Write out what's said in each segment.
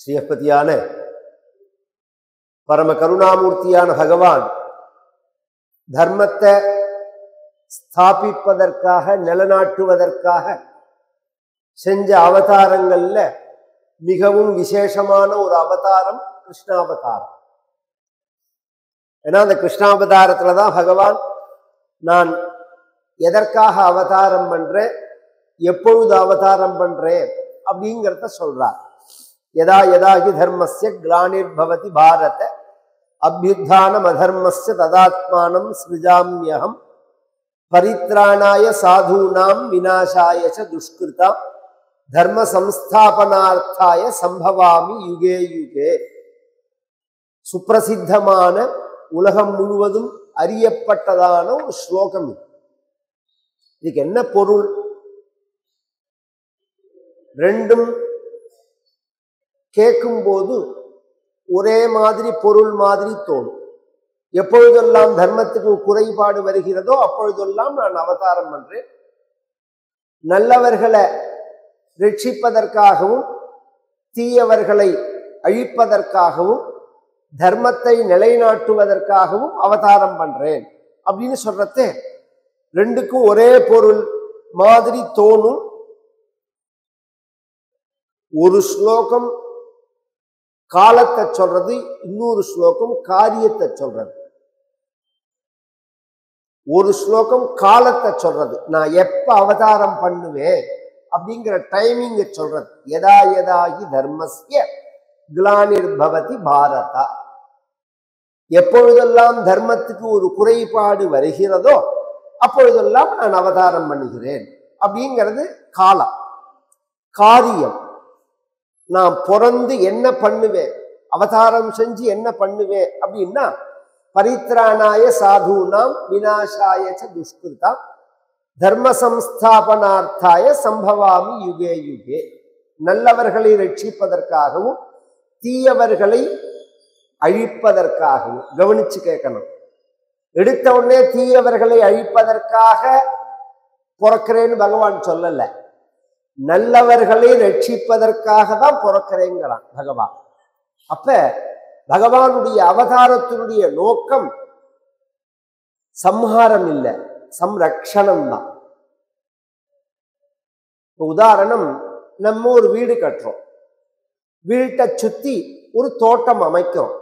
ஸ்ரீஹப்பதியான பரம கருணாமூர்த்தியான பகவான் தர்மத்தை ஸ்தாபிப்பதற்காக நிலநாட்டுவதற்காக செஞ்ச அவதாரங்கள்ல மிகவும் விசேஷமான ஒரு அவதாரம் கிருஷ்ணாவதாரம். ஏன்னா அந்த கிருஷ்ணாவதாரத்துலதான் பகவான் நான் எதற்காக அவதாரம் பண்றேன், எப்பொழுது அவதாரம் பண்றேன் அப்படிங்கிறத சொல்றார். யதா யதாகி தர்மஸ்ய க்ளானிர்பவதி பாரத அபியுத்தானம் அதர்மஸ்ய ததாத்மானம் ஸ்ருஜாம்யஹம் பரித்ராணாய சாதூனாம் விநாசாய ச துஷ்கிருதாம் தர்ம சம்ஸ்தாபனார்த்தாய சம்பவாமி யுகே யுகே. சுப்பிரசித்தமான உலகம் முழுவதும் அறியப்பட்டதான ஒரு ஸ்லோகம். இதுக்கு என்ன பொருள்? ரெண்டும் கேட்கும் போது ஒரே மாதிரி பொருள் மாதிரி தோணும். எப்பொழுதெல்லாம் தர்மத்துக்கு குறைபாடு வருகிறதோ அப்பொழுதெல்லாம் நான் அவதாரம் பண்றேன், நல்லவர்களை ரட்சிப்பதற்காகவும் தீயவர்களை அழிப்பதற்காகவும் தர்மத்தை நிலைநாட்டுவதற்காகவும் அவதாரம் பண்றேன் அப்படின்னு சொல்றதே ரெண்டுக்கும் ஒரே பொருள் மாதிரி தோணும். ஒரு ஸ்லோகம் காலத்தை சொல்றது, இன்னொரு ஸ்லோகம் காரியத்தை சொல்றது. ஒரு ஸ்லோகம் காலத்தை சொல்றது, நான் எப்ப அவதாரம் பண்ணுவேன் அப்படிங்கிற டைமிங்க சொல்றது. யதா யதாகி தர்மஸ்ய க்ளானிர்பவதி பாரதா, எப்பொழுதெல்லாம் தர்மத்துக்கு ஒரு குறைபாடு வருகிறதோ அப்பொழுதெல்லாம் நான் அவதாரம் பண்ணுகிறேன் அப்படிங்கிறது காலம். காரியம், நான் பிறந்து என்ன பண்ணுவேன், அவதாரம் செஞ்சு என்ன பண்ணுவேன் அப்படின்னா பரித்ராணாய சாதூனாம் விநாசாய ச துஷ்கிருதாம் தர்ம சம்ஸ்தாபனார்த்தாய சம்பவாமி யுகே யுகே. நல்லவர்களை ரட்சிப்பதற்காகவும் தீயவர்களை அழிப்பதற்காகவும். கவனிச்சு கேட்கணும். எடுத்த உடனே தீயவர்களை அழிப்பதற்காக பிறக்கிறேன்னு பகவான் சொல்லல, நல்லவர்களை ரட்சிப்பதற்காக தான் பிறக்கிறேங்கிறான் பகவான். அப்ப பகவானுடைய அவதாரத்தினுடைய நோக்கம் சம்ஹாரம் இல்லை, சம்ரக்ஷணம் தான். உதாரணம், நம்ம ஒரு வீடு கட்டுறோம், வீட்டை சுத்தி ஒரு தோட்டம் அமைக்கிறோம்.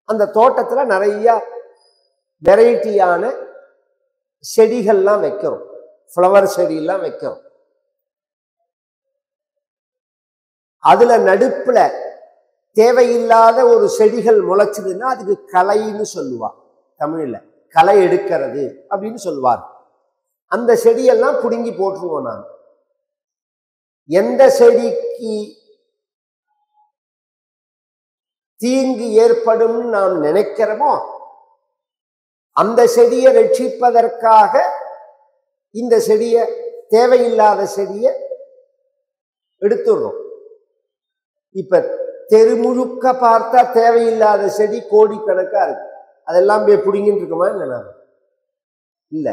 அந்த தோட்டத்துல நிறைய வெரைட்டியான செடிகள்லாம் வைக்கிறோம், ஃப்ளவர் செடியெல்லாம் வைக்கிறோம். அதுல நடுப்புல தேவையில்லாத ஒரு செடிகள் முளைச்சதுன்னா அதுக்கு களைன்னு சொல்லுவார். தமிழ்ல களை எடுக்கிறது அப்படின்னு சொல்லுவார். அந்த செடியெல்லாம் பிடுங்கி போட்டுருவோம். நான் எந்த செடிக்கு தீங்கு ஏற்படும் நாம் நினைக்கிறோமோ அந்த செடியை ரட்சிப்பதற்காக இந்த செடியை, தேவையில்லாத செடியை எடுத்துடுறோம். இப்ப தெரு முழுக்க பார்த்தா தேவையில்லாத செடி கோடிக்கணக்கா இருக்கு, அதெல்லாம் போய் பிடிங்கிட்டு இருக்குமா? இல்ல.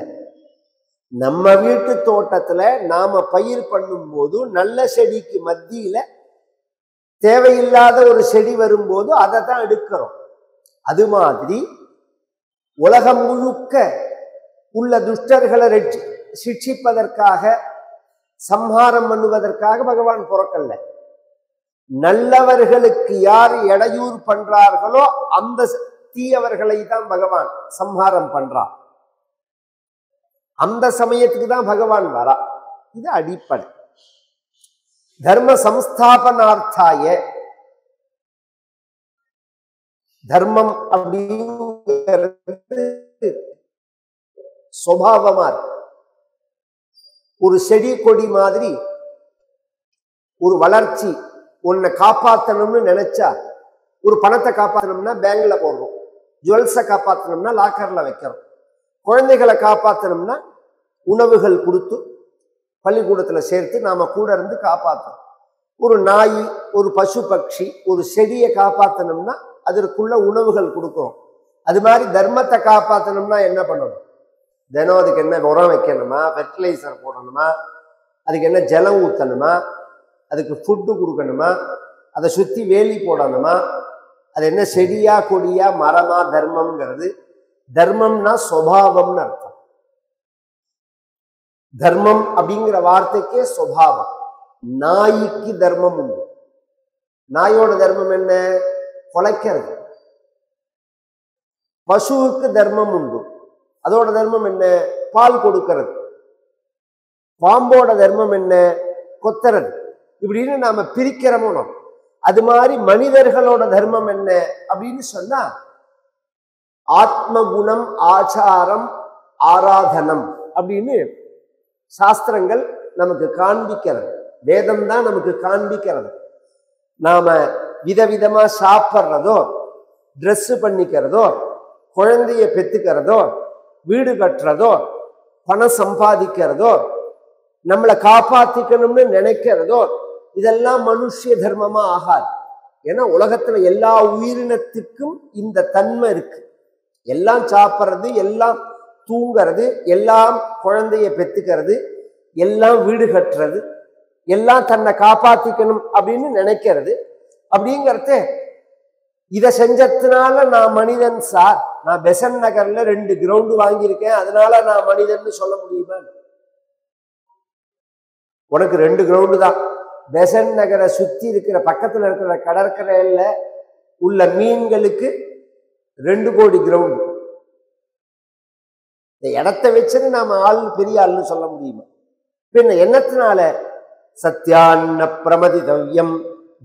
நம்ம வீட்டு தோட்டத்துல நாம பயிர் பண்ணும் போது நல்ல செடிக்கு மத்தியில தேவையில்லாத ஒரு செடி வரும்போது அதை தான் எடுக்கிறோம். அது மாதிரி உலகம் முழுக்க உள்ள துஷ்டர்களை சிக்ஷிப்பதற்காக, சம்ஹாரம் பண்ணுவதற்காக பகவான் பிறக்கல்ல. நல்லவர்களுக்கு யார் இடையூறு பண்றார்களோ அந்த தீயவர்களை தான் பகவான் சம்ஹாரம் பண்றான். அந்த சமயத்துக்கு தான் பகவான் வரா. இது அடிப்படை. தர்ம சம்ஸ்தாபனார்த்தாய, தர்மம் அப்படிங்கிறது சுபாவமா இருக்கு. ஒரு செடி கொடி மாதிரி ஒரு வளர்ச்சி. உன்னை காப்பாற்றணும்னு நினைச்சா, ஒரு பணத்தை காப்பாற்றணும்னா பேங்க்ல போடுறோம், ஜுவல்ஸை காப்பாற்றணும்னா லாக்கர்ல வைக்கிறோம், குழந்தைகளை காப்பாற்றணும்னா உணவுகள் கொடுத்து பள்ளிக்கூடத்துல சேர்த்து நாம கூட இருந்து காப்பாற்றணும். ஒரு நாய், ஒரு பசு பட்சி, ஒரு செடியை காப்பாற்றணும்னா அதற்குள்ள உணவுகள் கொடுக்குறோம். அது மாதிரி தர்மத்தை காப்பாற்றணும்னா என்ன பண்ணணும்? தினம் அதுக்கு என்ன உரம் வைக்கணுமா, ஃபெர்டிலைசர் போடணுமா, அதுக்கு என்ன ஜலம் ஊற்றணுமா, அதுக்கு ஃபுட்டு கொடுக்கணுமா, அதை சுத்தி வேலி போடணுமா? அது என்ன செடியா கொடியா மரமா? தர்மம்ங்கிறது தர்மம்னா சுபாவம்னு அர்த்தம். தர்மம் அப்படிங்கிற வார்த்தைக்கே சுபாவம். நாய்க்கு தர்மம் உண்டு. நாயோட தர்மம் என்ன? குலைக்கிறது. பசுவுக்கு தர்மம் உண்டு. அதோட தர்மம் என்ன? பால் கொடுக்கிறது. பாம்போட தர்மம் என்ன? கொத்துறது. இப்படின்னு நாம பிரிக்கிறோமோ. அது மாதிரி மனிதர்களோட தர்மம் என்ன அப்படின்னு சொன்னா ஆத்ம குணம், ஆச்சாரம், ஆராதனம் அப்படின்னு சாஸ்திரங்கள் நமக்கு காண்பிக்கிறது. வேதம் தான் நமக்கு காண்பிக்கிறது. நாம விதவிதமா சாப்பிட்றதோ, ட்ரெஸ் பண்ணிக்கிறதோ, குழந்தைய பெத்துக்கிறதோ, வீடு கட்டுறதோ, பணம் சம்பாதிக்கிறதோ, நம்மளை காப்பாத்திக்கணும்னு நினைக்கிறதோ, இதெல்லாம் மனுஷ தர்மமா ஆகாது. ஏன்னா உலகத்துல எல்லா உயிரினத்துக்கும் இந்த தன்மை இருக்கு. எல்லாம் சாப்பிட்றது, எல்லாம் தூங்கிறது, எல்லாம் குழந்தைய பெத்துக்கிறது, எல்லாம் வீடு கட்டுறது, எல்லாம் தன்னை காப்பாத்திக்கணும் அப்படின்னு நினைக்கிறது. அப்படிங்கிறத இதை செஞ்சதுனால நான் மனிதன் சார், நான் பெசன் நகர்ல 2 கிரவுண்டு வாங்கியிருக்கேன், அதனால நான் மனிதன் சொல்ல முடியுமா? உனக்கு 2 கிரவுண்டு தான். பெசன் நகரை சுத்தி இருக்கிற பக்கத்துல இருக்கிற கடற்கரையில உள்ள மீன்களுக்கு 2 கோடி கிரவுண்டு. இந்த இடத்தை வச்சுன்னு நாம ஆள் பெரிய ஆள்னு சொல்ல முடியுமா? பின்ன என்னத்தினால? சத்யான்ன பிரமதிதவ்யம்,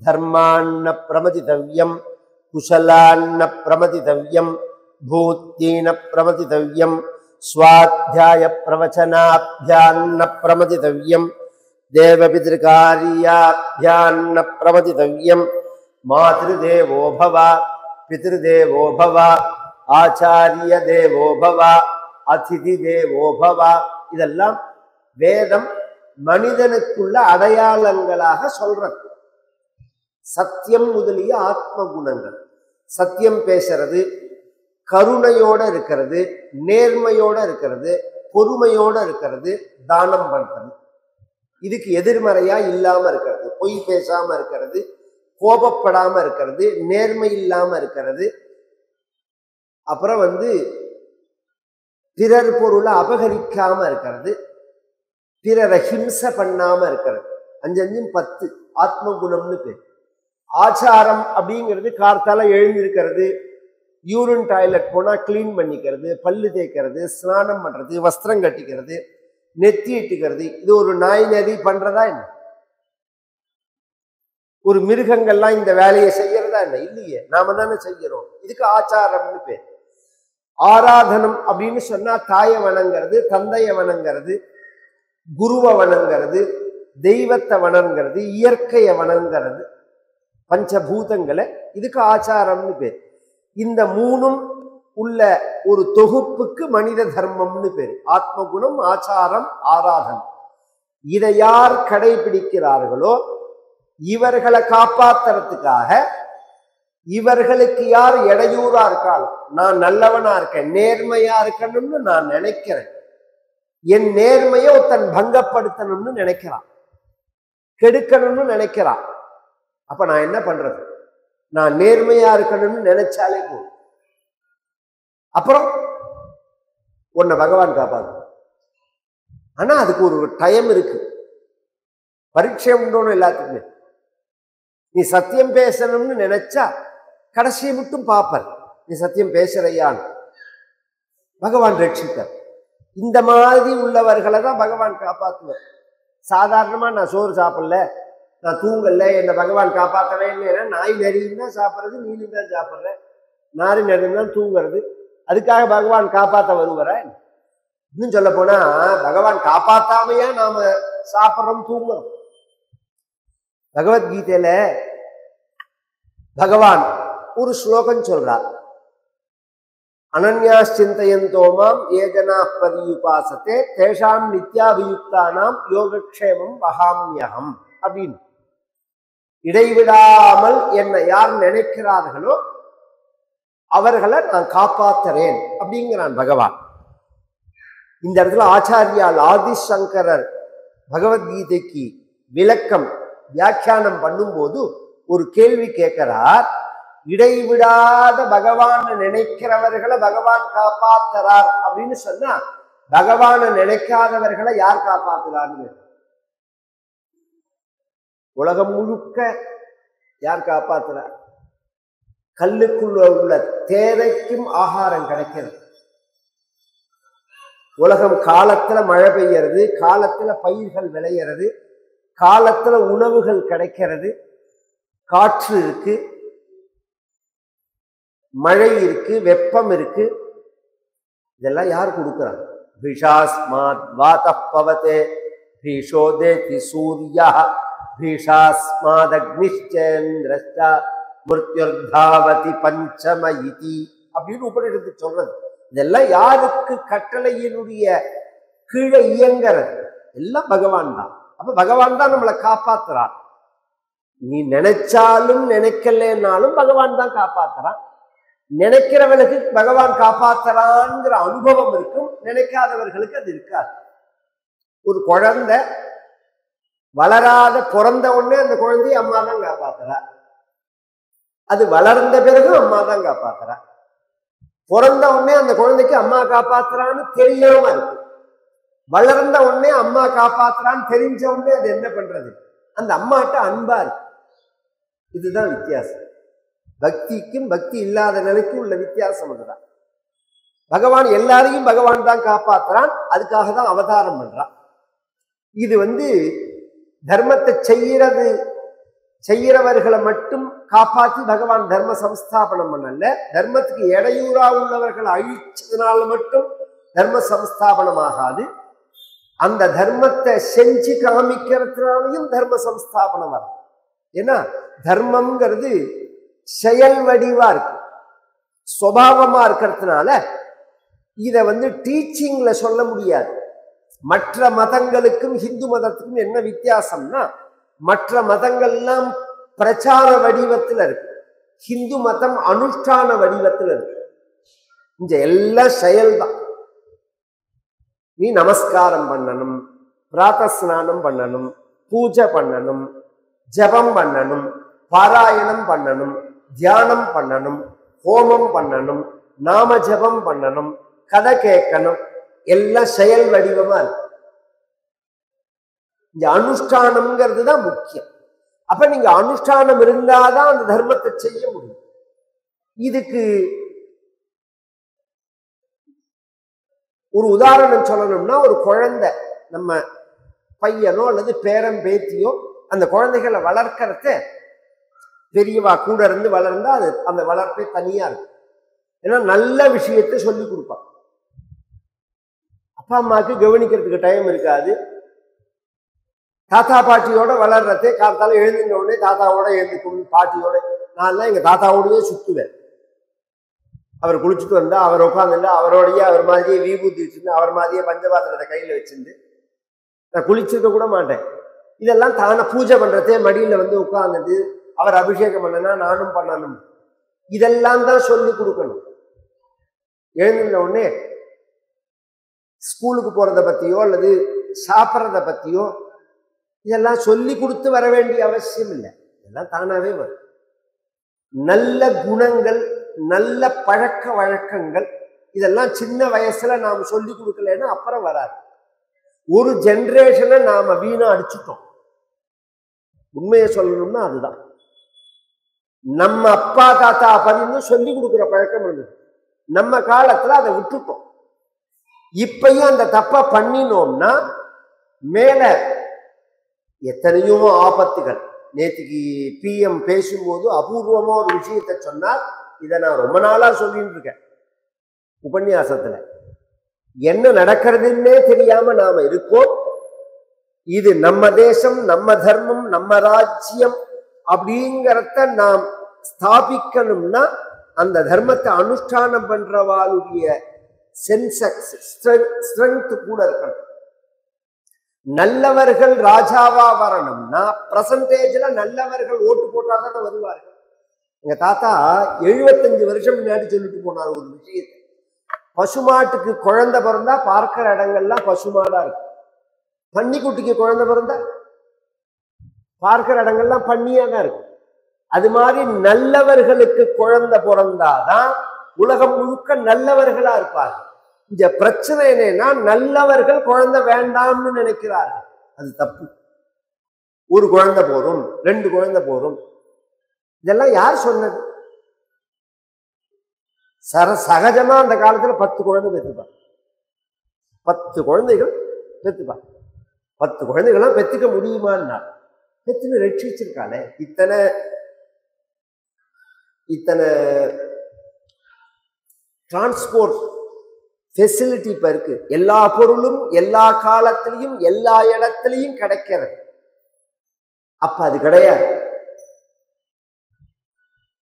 தர்மான்ன பிரமதிதவ்யம், குஷலான்ன பிரமதிதவ்யம், பூத்தீன பிரமதிதவ்யம், ஸ்வாத்யாய பிரவச்சனாப்யான்ன பிரமதிதவ்யம், தேவபிதிருகாரியாப்யான்ன பிரமதிதவ்யம், மாத்ருதேவோ பவ, பித்ருதேவோ பவ, ஆச்சாரிய தேவோ பவ, அதிதி தேவோ பவ. இதெல்லாம் வேதம் மனிதனுக்குள்ள அடையாளங்களாக சொல்றது. சத்தியம் முதலிய ஆத்ம குணங்கள். சத்தியம் பேசுறது, கருணையோட இருக்கிறது, நேர்மையோட இருக்கிறது, பொறுமையோட இருக்கிறது, தானம் பண்றது. இதுக்கு எதிர்மறையா இல்லாம இருக்கிறது, பொய் பேசாம இருக்கிறது, கோபப்படாம இருக்கிறது, நேர்மை இல்லாம இருக்கிறது, அப்புறம் பிறர் பொருளை அபகரிக்காம இருக்கிறது, பிறரை ஹிம்சை பண்ணாம இருக்கிறது. 5 10 ஆத்ம குணம்னு பேர். ஆச்சாரம் அப்படிங்கிறது கார்த்தால எழுந்திருக்கிறது, யூரின் டாய்லெட் போனா கிளீன் பண்ணிக்கிறது, பல்லு தேய்க்கிறது, ஸ்நானம் பண்றது, வஸ்திரம் கட்டிக்கிறது, நெத்தி இட்டுக்கிறது. இது ஒரு நாய் நரி பண்றதா என்ன? ஒரு மிருகங்கள்லாம் இந்த வேலையை செய்யறதா என்ன? இல்லையே, நாம தானே செய்யறோம். இதுக்கு ஆச்சாரம்னு பேர். ஆராதனம் அப்படின்னு சொன்னா தாயை வணங்கிறது, தந்தையை வணங்கிறது, குருவை வணங்கிறது, தெய்வத்தை வணங்கிறது, இயற்கையை வணங்கிறது, பஞ்சபூதங்களை. இதுக்கு ஆச்சாரம்னு பேர். இந்த 3ம் உள்ள ஒரு தொகுப்புக்கு மனித தர்மம்னு பேர். ஆத்ம குணம், ஆச்சாரம், ஆராதனம். இதை யார் கடைபிடிக்கிறார்களோ இவர்களை காப்பாத்துறதுக்காக இவர்களுக்கு யார் இடையூறா இருக்காளோ, நான் நல்லவனா இருக்கேன், நேர்மையா இருக்கணும்னு நான் நினைக்கிறேன், என் நேர்மையை ஒருத்தன் பங்கப்படுத்தணும்னு நினைக்கிறான், கெடுக்கணும்னு நினைக்கிறான். அப்ப நான் என்ன பண்றது? நான் நேர்மையா இருக்கணும்னு நினைச்சாலே போதும். அப்புறம் உன்னை பகவான் காப்பாத்து. ஆனா அதுக்கு ஒரு டைம் இருக்கு, பரீட்சை உண்டோன்னு எல்லாத்துக்குமே. நீ சத்தியம் பேசணும்னு நினைச்சா கடைசியை மட்டும் பார்ப்பர், நீ சத்தியம் பேசுறையான், பகவான் ரட்சிப்பார். இந்த மாதிரி உள்ளவர்களை தான் பகவான் காப்பாற்றுவார். சாதாரணமா நான் சோறு சாப்பிடல, நான் தூங்கல, என்னை பகவான் காப்பாற்றவே இல்லைன்னா நாய் நரியும் தான் சாப்பிட்றது, நீனும் தான் சாப்பிட்ற, நாரி நரியும் தான் தூங்குறது. அதுக்காக பகவான் காப்பாற்ற வருவாரா? இன்னும் சொல்ல போனா பகவான் காப்பாத்தாமையா நாம சாப்பிட்றோம், தூங்குறோம். பகவத்கீதையில பகவான் ஒரு ஸ்லோகம் சொல்றார். அனன்யாசிந்தயந்தோமாம் ஏஜனா பரியுபாசத்தே தேஷாம் நித்யாபியுக்தானாம் யோகக்ஷேமம் வகாம்யகம் அப்படின்னு. இடைவிடாமல் என்னை யார் நினைக்கிறார்களோ அவர்களை நான் காப்பாத்துறேன் அப்படிங்கிறான் பகவான். இந்த இடத்துல ஆச்சாரியால் ஆதிசங்கரர் பகவத்கீதைக்கு விளக்கம் வியாக்கியானம் பண்ணும்போது ஒரு கேள்வி கேட்கிறார். இடைவிடாத பகவான் நினைக்கிறவர்களை பகவான் காப்பாத்துறார் அப்படின்னு சொன்னா பகவான நினைக்காதவர்களை யார் காப்பாத்துறாருன்னு, உலகம் முழுக்க யார் காப்பாத்துறார்? கல்லுக்குள்ள உள்ள தேரைக்கும் ஆகாரம் கிடைக்கிறது. உலகம் காலத்துல மழை பெய்யறது, காலத்துல பயிர்கள் விளையிறது, காலத்துல உணவுகள் கிடைக்கிறது, காற்று இருக்கு, மழை இருக்கு, வெப்பம் இருக்கு. இதெல்லாம் யார் கொடுக்கிறாங்க? பீஷாஸ்மாத் வாதப் பவதே பீஷோதேதி சூர்யः பீஷாஸ்மாத் அக்னிச்சேந்திரஸ்ச மிருத்யுர்தாவதி பஞ்சம இதி அப்படின்னு உபநிடத்து சொல்றது. இதெல்லாம் யாருக்கு கட்டளையினுடைய கீழே இயங்கிறது? எல்லாம் பகவான் தான். அப்ப பகவான் தான் நம்மளை காப்பாத்துறான். நீ நினைச்சாலும் நினைக்கலனாலும் பகவான் தான் காப்பாத்துறான். நினைக்கிறவர்களுக்கு பகவான் காப்பாத்துறான்ங்கிற அனுபவம் இருக்கும், நினைக்காதவர்களுக்கு அது இருக்காது. ஒரு குழந்தை வளராத பிறந்த உடனே அந்த குழந்தைய அம்மா தான் காப்பாத்துறா. அது வளர்ந்த பிறகு அம்மா தான் காப்பாத்துறா. பிறந்த உடனே அந்த குழந்தைக்கு அம்மா காப்பாத்துறான்னு தெரியாம இருக்கு. வளர்ந்த உடனே அம்மா காப்பாத்துறான்னு தெரிஞ்ச உடனே அது என்ன பண்றது? அந்த அம்மாட்ட அன்பா இருக்கு. இதுதான் வித்தியாசம். பக்திக்கும் பக்தி இல்லாத நிலைக்கும் உள்ள வித்தியாசம் அதுதான். பகவான் எல்லாரையும் பகவான் தான் காப்பாத்துறான், அதுக்காக தான் அவதாரம் பண்றான். இது தர்மத்தை செய்யறவர்களை மட்டும் காப்பாற்றி பகவான் தர்ம சம்ஸ்தாபனம் பண்ணல. தர்மத்துக்கு இடையூறா உள்ளவர்களை அழிச்சதுனால மட்டும் தர்ம சம்ஸ்தாபனம் ஆகாது. அந்த தர்மத்தை செஞ்சு காமிக்கிறதுனாலையும் தர்ம சம்ஸ்தாபனம் வரும். ஏன்னா தர்மம்ங்கிறது செயல் வடிவா இருக்கு, சுபாவமா இருக்கிறதுனால இத டீச்சிங்ல சொல்ல முடியாது. மற்ற மதங்களுக்கும் இந்து மதத்துக்கும் என்ன வித்தியாசம்னா, மற்ற மதங்கள்லாம் பிரச்சார வடிவத்தில் இருக்கு, ஹிந்து மதம் அனுஷ்டான வடிவத்தில் இருக்கு. இங்க எல்லாம் செயல்தான். நீ நமஸ்காரம் பண்ணணும், பிராத்த ஸ்நானம் பண்ணணும், பூஜை பண்ணணும், ஜபம் பண்ணணும், பாராயணம் பண்ணணும், தியானம் பண்ணணும், ஹோமம் பண்ணணும், நாம ஜபம் பண்ணணும், கதை கேட்கணும், எல்லாம் செயல் வடிவமா இருக்கு. இந்த அனுஷ்டானம்ங்கிறது தான் முக்கியம். அப்ப நீங்க அனுஷ்டானம் இருந்தாதான் அந்த தர்மத்தை செய்ய முடியும். இதுக்கு ஒரு உதாரணம் சொல்லணும்னா, ஒரு குழந்தை, நம்ம பையனோ அல்லது பேரன் பேத்தியோ, அந்த குழந்தைகளை வளர்க்கறத பெரியவா கூட இருந்து வளர்ந்தா அது அந்த வளர்ப்பே தனியா இருக்கும். ஏன்னா நல்ல விஷயத்தை சொல்லி கொடுப்பான். அப்பா அம்மாவுக்கு கவனிக்கிறதுக்கு டைம் இருக்காது. தாத்தா பாட்டியோட வளர்றதே, காலத்தால எழுந்துங்க உடனே தாத்தாவோட எழுந்துக்கணும், பாட்டியோட. நான்லாம் எங்க தாத்தாவோடயே சுத்துவேன். அவர் குளிச்சுட்டு வந்தா அவர் உட்காந்துட்டு அவரோடையே அவர் மாதிரியே விபூதி வச்சுருந்து, அவர் மாதிரியே பஞ்சபாத்திரத்தை கையில வச்சிருந்து, நான் குளிச்சிருக்க கூட மாட்டேன். இதெல்லாம் தானே பூஜை பண்றதே மடியில உட்கார்ந்துட்டு அவர் அபிஷேகம் பண்ணனா நானும் பண்ணணும். இதெல்லாம் தான் சொல்லி கொடுக்கணும். எழுந்துன உடனே ஸ்கூலுக்கு போறத பத்தியோ அல்லது சாப்பிட்றத பத்தியோ இதெல்லாம் சொல்லி கொடுத்து வர வேண்டிய அவசியம் இல்லை. இதெல்லாம் தானாவே வரும். நல்ல குணங்கள், நல்ல பழக்க வழக்கங்கள், இதெல்லாம் சின்ன வயசுல நாம் சொல்லி கொடுக்கலன்னா அப்புறம் வராது. ஒரு ஜெனரேஷனை நாம வீணா அடிச்சுட்டோம். உண்மையை சொல்லணும்னா அதுதான். நம்ம அப்பா தாத்தா அப்படின்னு சொல்லி கொடுக்குற பழக்கம் இருந்தது. நம்ம காலத்துல அதை விட்டுட்டோம். இப்பயும் அந்த தப்பை பண்ணினோம்னா மேல எத்தனையோ ஆபத்துகள். நேற்றுக்கு PM பேசும்போது அபூர்வமா ஒரு விஷயத்தை சொன்னார். இதை நான் ரொம்ப நாளா சொல்லிட்டு இருக்கேன் உபன்யாசத்துல. என்ன நடக்கிறதுன்னே தெரியாம நாம இருக்கோம். இது நம்ம தேசம், நம்ம தர்மம், நம்ம ராஜ்யம் அப்படிங்கிறத நாம் ஸ்தாபிக்கணும்னா அந்த தர்மத்தை அனுஷ்டானம் பண்றவாளுடைய ஸ்ட்ரென்த் கூட இருக்கணும். நல்லவர்கள் ராஜாவா வரணும்னா பிரசன்டேஜ்ல நல்லவர்கள் ஓட்டு போட்டாதான் வருவார்கள். எங்க தாத்தா 75 வருஷம் முன்னாடி சொல்லிட்டு போனார் ஒரு விஷயத்தை. பசுமாட்டுக்கு குழந்தை பிறந்தா பார்க்கிற இடங்கள்லாம் பசுமாடா இருக்கும். பன்னிக்குட்டிக்கு குழந்தை பிறந்தா பார்க்கிற இடங்கள்லாம் பன்னியா தான் இருக்கும். அது மாதிரி நல்லவர்களுக்கு குழந்தை பிறந்தாதான் உலகம் முழுக்க நல்லவர்களா இருப்பாங்க. இந்த பிரச்சனை என்னன்னா, நல்லவர்கள் குழந்தை வேண்டாம்னு நினைக்கிறார்கள். அது தப்பு. ஒரு குழந்தை போதும், 2 குழந்தை போதும். இதெல்லாம் யார் சொன்னது? சகஜமா அந்த காலத்துல 10 குழந்தை பெற்றுப்பாங்க. 10 குழந்தைகள் பெற்றுப்பாங்க. 10 குழந்தைகள்லாம் பெற்றுக்க முடியுமான்னா பெற்றுன்னு ரட்சிச்சிருக்கானே. இத்தனை டிரான்ஸ்போர்ட் ஃபெசிலிட்டி இப்ப இருக்கு. எல்லா பொருளும் எல்லா காலத்திலையும் எல்லா இடத்துலையும் கிடைக்கிறது. அப்ப அது கிடையாது.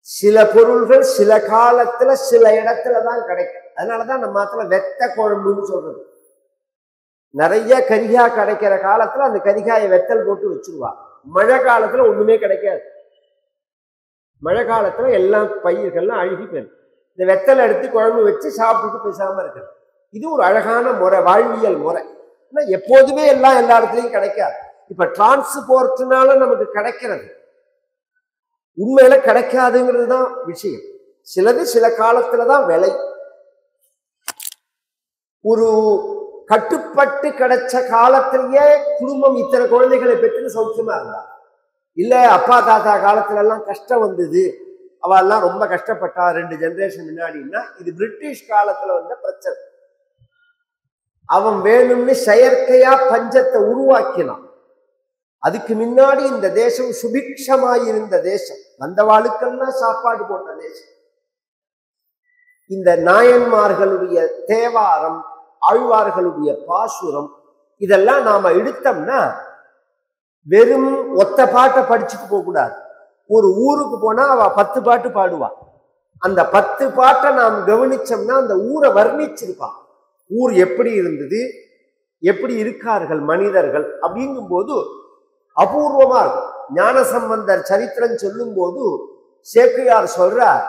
சில பொருள்கள் சில காலத்துல சில இடத்துலதான் கிடைக்கும். அதனாலதான் நம்ம மாத்திர வெத்த குழம்புன்னு சொல்றது. நிறைய கரிகாய் கிடைக்கிற காலத்துல அந்த கரிகாயை வெத்தல் போட்டு வச்சிருவா. மழை காலத்துல ஒண்ணுமே கிடைக்காது. மழை காலத்துல எல்லாம் பயிர்கள்லாம் அழுகி போயிடும். இந்த வெத்தலை எடுத்து குழம்பு வச்சு சாப்பிட்டுட்டு பேசாம இருக்கிறது. இது ஒரு அழகான முறை, வாழ்வியல் முறை. ஆனா எப்போதுமே எல்லா இடத்துலையும் கிடைக்காது. இப்ப டிரான்ஸ்போர்ட்னால நமக்கு கிடைக்கிறது, உண்மையில கிடைக்காதுங்கிறது தான் விஷயம். சிலது சில காலத்துலதான் விலை. ஒரு கட்டுப்பட்டு கிடைச்ச காலத்திலேயே குடும்பம் இத்தனை குழந்தைகளை பெற்று சௌக்கியமா இருந்தா. இல்ல அப்பா தாத்தா காலத்துல எல்லாம் கஷ்டம் வந்தது, அவெல்லாம் ரொம்ப கஷ்டப்பட்டா 2 ஜெனரேஷன் முன்னாடின்னா, இது பிரிட்டிஷ் காலத்துல வந்த பிரச்சனை. அவன் வேணும்னு செயற்கையா பஞ்சத்தை உருவாக்கினான். அதுக்கு முன்னாடி இந்த தேசம் சுபிக்ஷமாயிருந்த தேசம், வந்தவாளுக்கெல்லாம் சாப்பாடு போட்ட தேசம். இந்த நாயன்மார்களுடைய தேவாரம், ஆழ்வார்களுடைய பாசுரம், இதெல்லாம் நாம எடுத்தோம்னா வெறும் ஒத்த பாட்டை படிச்சுட்டு போக கூடாது. ஒரு ஊருக்கு போனா அவ 10 பாட்டு பாடுவா. அந்த 10 பாட்டை நாம் கவனிச்சோம்னா அந்த ஊரை வர்ணிச்சிருப்பான். ஊர் எப்படி இருந்தது, எப்படி இருக்கார்கள் மனிதர்கள் அப்படிங்கும் போது அபூர்வமா இருக்கும். ஞானசம்பந்தர் சரித்திரம் சொல்லும் போது சேக்கிழார் சொல்றார்,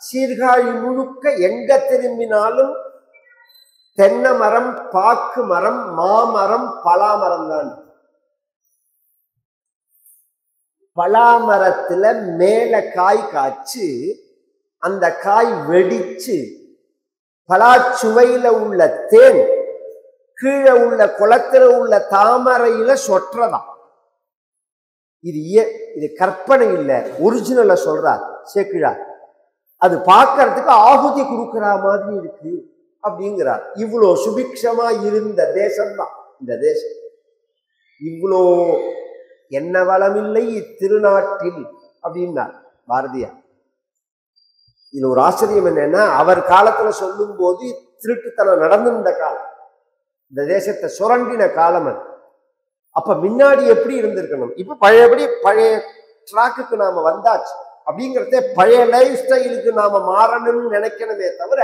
சீர்காழி முழுக்க எங்க திரும்பினாலும் தென்னை மரம், பாக்கு மரம், மாமரம், பலாமரம் தான். பலாமரத்துல மேல காய் காய்ச்சு அந்த காய் வெடிச்சு பலாச்சுவையில உள்ள தேன் கீழே உள்ள குளத்துல உள்ள தாமரையில சொற்றதான். இது கற்பனை இல்லை, ஒரிஜினலா சொல்றார் சேக்கிழார். அது பார்க்கறதுக்கு ஆகுதி கொடுக்கிற மாதிரி இருக்கு அப்படிங்கிறார். இவ்வளோ சுபிக்ஷமா இருந்த தேசம்தான் இந்த தேசம். இவ்வளோ என்ன வளமில்லை இத்திருநாட்டில் அப்படின்னார் பாரதியார். இதுல ஒரு ஆச்சரியம் என்னன்னா, அவர் காலத்துல சொல்லும் போது திருட்டுத்தனம் நடந்திருந்த காலம், இந்த தேசத்தை சுரண்டின காலம் அது. அப்ப முன்னாடி எப்படி இருந்திருக்கணும், இப்ப பழையபடி பழைய ட்ராக்குக்கு நாம வந்தாச்சு அப்படிங்கிறத பழைய லைஃப் ஸ்டைலுக்கு நாம மாறணும்னு நினைக்கணுமே தவிர,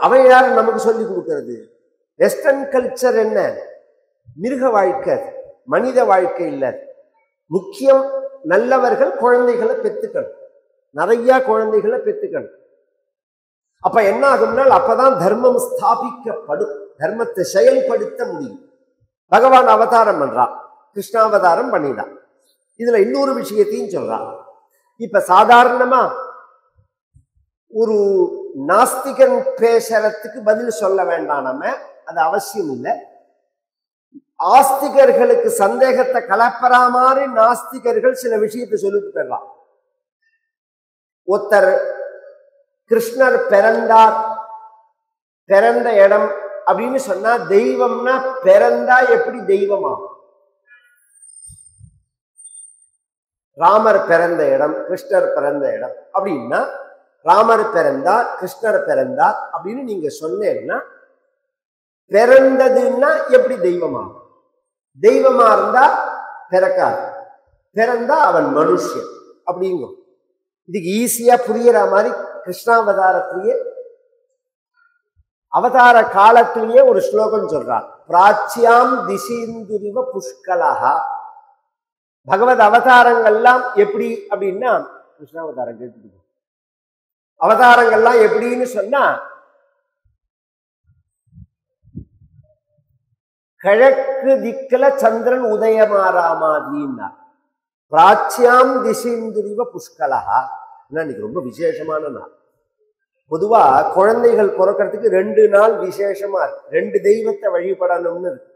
அவன் யாரு நமக்கு சொல்லி கொடுக்கறது? வெஸ்டர்ன் கல்ச்சர் என்ன? மிருக வாழ்க்கை, மனித வாழ்க்கை இல்லை. முக்கியம் நல்லவர்கள் குழந்தைகளை பெற்றுக்கணும், நிறைய குழந்தைகளை பெற்றுக்கணும். அப்ப என்ன ஆகும்னா, அப்பதான் தர்மம் ஸ்தாபிக்கப்படும், தர்மத்தை செயல்படுத்த முடியும். பகவான் அவதாரம் பண்றான், கிருஷ்ணாவதாரம் பண்ணிடான். இதுல இன்னொரு விஷயத்தையும் சொல்றான். இப்ப சாதாரணமா ஒரு நாஸ்திகன் பேசுறதுக்கு பதில் சொல்ல வேண்டாம், நம்ம அது அவசியம் இல்லை. ஆஸ்திகர்களுக்கு சந்தேகத்தை கலப்பற மாதிரி நாஸ்திகர்கள் சில விஷயத்தை சொல்லிட்டு போயிடலாம். ஒருத்தர் கிருஷ்ணர் பிறந்தார், பிறந்த இடம் அப்படின்னு சொன்னா தெய்வம்னா பிறந்தா எப்படி தெய்வமா? ராமர் பிறந்த இடம், கிருஷ்ணர் பிறந்த இடம் அப்படின்னா, ராமர் பிறந்தார், கிருஷ்ணர் பிறந்தார் அப்படின்னு நீங்க சொன்னீங்கன்னா பிறந்ததுன்னா எப்படி தெய்வமா? தெய்வமா இருந்தா பிறக்காது, பிறந்தா அவன் மனுஷன் அப்படிங்கும். இதுக்கு ஈஸியா புரியற மாதிரி கிருஷ்ணாவதாரத்திலேயே அவதார காலத்திலேயே ஒரு ஸ்லோகம் சொல்றார். பிராச்சியாம் திசீந்துரிவ புஷ்கலஹா. பகவத் அவதாரங்கள்லாம் எப்படி அப்படின்னா, கிருஷ்ணாவதாரம் கேட்டு அவதாரங்கள்லாம் எப்படின்னு சொன்னா, கிழக்கு திக்குல சந்திரன் உதயமாறா மாதிரின்னா, பிராச்சியாம் திசைந்துரிவ புஷ்கலஹா. இன்னைக்கு ரொம்ப விசேஷமான நாள். பொதுவா குழந்தைகள் பிறக்கிறதுக்கு 2 நாள் விசேஷமா இருக்கு. 2 தெய்வத்தை வழிபடணும்னு இருக்கு.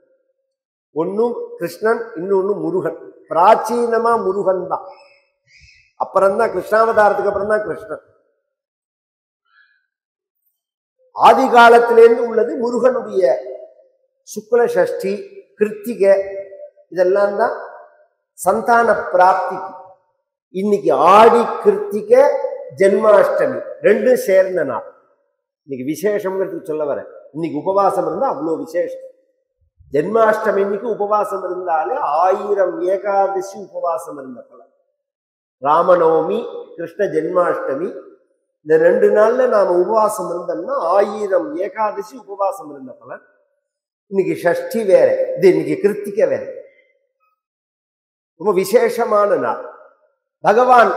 ஒன்னும் கிருஷ்ணன், இன்னொன்னு முருகன். பிராச்சீனமா முருகன் தான், அப்புறம்தான் கிருஷ்ணாவதாரத்துக்கு அப்புறம் தான் கிருஷ்ணன். ஆதி காலத்திலேருந்து உள்ளது முருகனுடைய சுக்ல சஷ்டி, கிருத்திகை, இதெல்லாம் தான் சந்தான பிராப்திக்கு. இன்னைக்கு ஆடி கிருத்திகை ஜென்மாஷ்டமி 2 சேர்ந்த நாள். இன்னைக்கு விசேஷம்ங்கிறதுக்கு சொல்ல வர. இன்னைக்கு உபவாசம் இருந்தா அவ்வளோ விசேஷம். ஜென்மாஷ்டமி இன்னைக்கு உபவாசம் இருந்தாலே 1000 ஏகாதசி உபவாசம் இருந்த பலன். ராமநவமி, கிருஷ்ண ஜென்மாஷ்டமி, இந்த 2 நாள்ல நாம உபவாசம் இருந்தோம்னா 1000 ஏகாதசி உபவாசம் இருந்த பலன். இன்னைக்கு ஷஷ்டி வேற, இது இன்னைக்கு கிருத்திகை வேற. ரொம்ப விசேஷமான நாள். பகவான்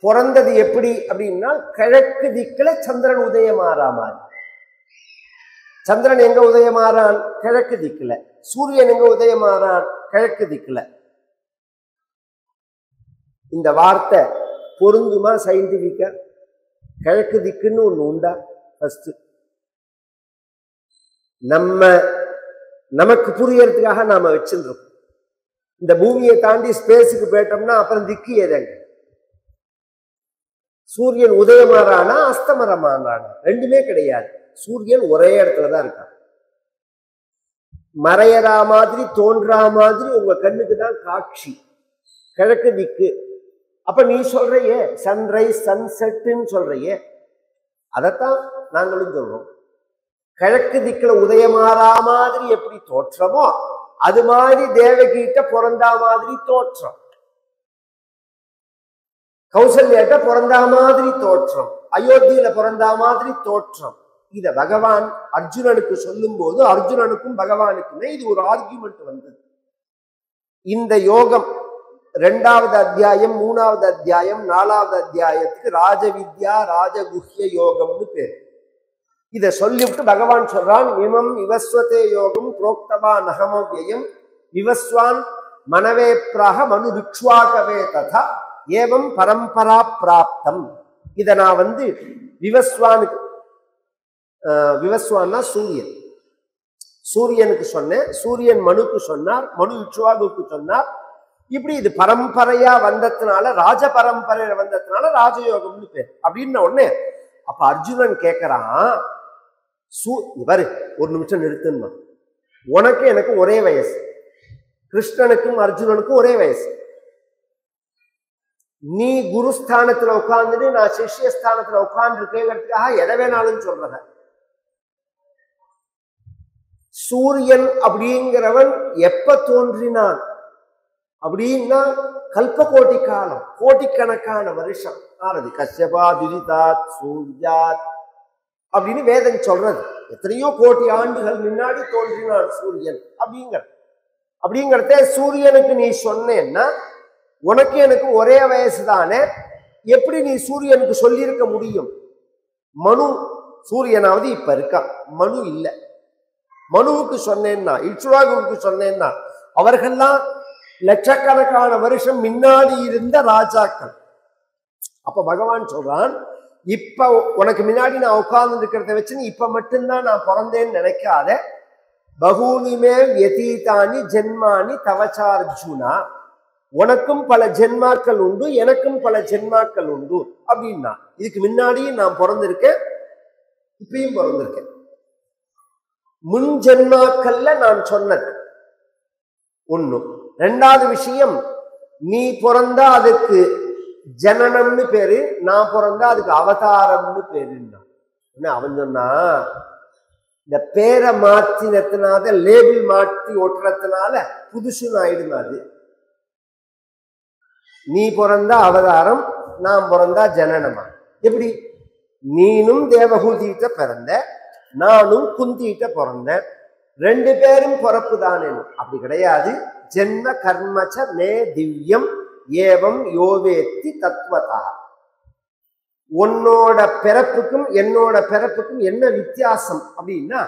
பிறந்தது எப்படி அப்படின்னா கிழக்கு திக்குல சந்திரன் உதயமாறா மாதிரி. சந்திரன் எங்க உதயமாறான்? கிழக்கு திக்குல. சூரியன் எங்க உதயமாறான்? கிழக்கு திக்குல. இந்த வார்த்தை பொருந்துமா சயின்டிபிக்கா? கிழக்கு திக்குன்னு ஒண்ணு உண்டா? ஃபர்ஸ்ட் நமக்கு புரியறதுக்காக நாம வச்சிருக்கோம். இந்த பூமியை தாண்டி ஸ்பேஸுக்கு போயிட்டோம்னா அப்புறம் திக்கு எதங்க? சூரியன் உதயமாறானா அஸ்தமரமானானா? 2மே கிடையாது. சூரியன் ஒரே இடத்துலதான் இருக்கான். மறையறா மாதிரி தோன்றா மாதிரி உங்க கண்ணுக்கு தான் காட்சி. கிழக்கு திக்கு. அப்ப நீ சொல்றையே சன்ரைஸ் சன்செட்னு சொல்றையே, அதைத்தான் நாங்களும் சொல்றோம். கிழக்கு திக்குல உதயமாறா மாதிரி எப்படி தோற்றமோ அது மாதிரி தேவகிட்ட பிறந்தா மாதிரி தோற்றம், கௌசல்யாட்ட பிறந்தா மாதிரி தோற்றம், அயோத்தியில பிறந்தா மாதிரி தோற்றம். இத பகவான் அர்ஜுனனுக்கு சொல்லும் போது அர்ஜுனனுக்கும் பகவானுக்குமே இது ஒரு ஆர்கியூமெண்ட் வந்தது. இந்த யோகம் 2வது அத்தியாயம், 3வது அத்தியாயம், 4வது அத்தியாயத்துக்கு ராஜவித்யா ராஜகுஹ்ய யோகம்னு பேர். இத சொல்லிவிட்டு பகவான் சொல்றான், இமம் விவஸ்வதே யோகம் புரோக்தவா நகமவ்யயம் விவஸ்வான் மனவே பிராக மனு ரிக்ஷ்வாகவே ததா ஏவம் பரம்பரா பிராப்தம். இத நான் விவஸ்வானுக்கு, விவஸ்வான்னா சூரியன், சூரியனுக்கு சொன்னேன், சூரியன் மனுக்கு சொன்னார், மனு இக்ஷ்வாகுக்கு சொன்னார். இப்படி இது பரம்பரையா வந்ததுனால, ராஜ பரம்பரையில வந்ததுனால ராஜயோகம்னு பேர் அப்படின்னு உடனே அப்ப அர்ஜுனன் கேட்கிறான், இவரு ஒரு நிமிஷம் நிறுத்தணும், உனக்கு எனக்கு ஒரே வயசு, கிருஷ்ணனுக்கும் அர்ஜுனனுக்கும் ஒரே வயசு. நீ குருஸ்தானத்துல உட்கார்ந்துட்டு நான் சிஷ்யஸ்தானத்துல உட்கார்ந்து இருக்கேங்கிறதுக்காக எதை வேணாலும் சொல்றத. சூரியன் அப்படிங்கிறவன் எப்ப தோன்றினான் அப்படின்னா கல்பகோட்டி காலம், கோட்டிக்கணக்கான வருஷம் ஆனது. கஷ்யபா துரிதாத் சூர்யாத் அப்படின்னு வேதம் சொல்றது. எத்தனையோ கோடி ஆண்டுகள் முன்னாடி தோன்றினான் சூரியன் அப்படிங்கிறத சூரியனுக்கு நீ சொன்னேன்னா உனக்கு எனக்கு ஒரே வயசு தானே, எப்படி நீ சூரியனுக்கு சொல்லியிருக்க முடியும்? மனு சூரியனாவது இப்ப இருக்கா, மனு இல்லை. மனுவுக்கு சொன்னேன்னா, இக்ஷ்வாகுவுக்கு சொன்னேன்னா அவர்கள்லாம் லட்சக்கணக்கான வருஷம் முன்னாடி இருந்த ராஜாக்கள். அப்ப பகவான் சொல்றான், இப்ப உனக்கு முன்னாடி நான் உட்கார்ந்து இருக்கிறத வச்சு நீ இப்ப மட்டும்தான் நான் பிறந்தேன்னு நினைக்காத. பகூனிமே வியதீதானி ஜென்மானி தவச்சார்ஜுனா, உனக்கும் பல ஜென்மாக்கள் உண்டு, எனக்கும் பல ஜென்மாக்கள் உண்டு அப்படின்னா. இதுக்கு முன்னாடியும் நான் பிறந்திருக்கேன், இப்பயும் பிறந்திருக்கேன். முன் ஜென்மாக்கள்ல நான் சொன்னது ஒண்ணு. 2வது விஷயம், நீ பிறந்தா அதுக்கு ஜனனம்னு பேரு, நான் பிறந்தா அதுக்கு அவதாரம்னு பேருன்னா. அவன் சொன்னா, இந்த பேரை மாற்றினத்தினால, லேபிள் மாற்றி ஒட்டுறதுனால புதுசுன்னு ஆயிடுமா? அது நீ பிறந்தா அவதாரம், நான் பிறந்தா ஜனனமா? எப்படி? நீனும் தேவகூதிட்ட பிறந்த, நானும் குந்திட்ட பிறந்தேன், 2 பேரும் பிறப்பு தானே? அப்படி கிடையாது. ஜென்ம கர்மச்ச மே திவ்யம் ஏவம் யோவேத்தி தத்வதா. உன்னோட பிறப்புக்கும் என்னோட பிறப்புக்கும் என்ன வித்தியாசம் அப்படின்னா,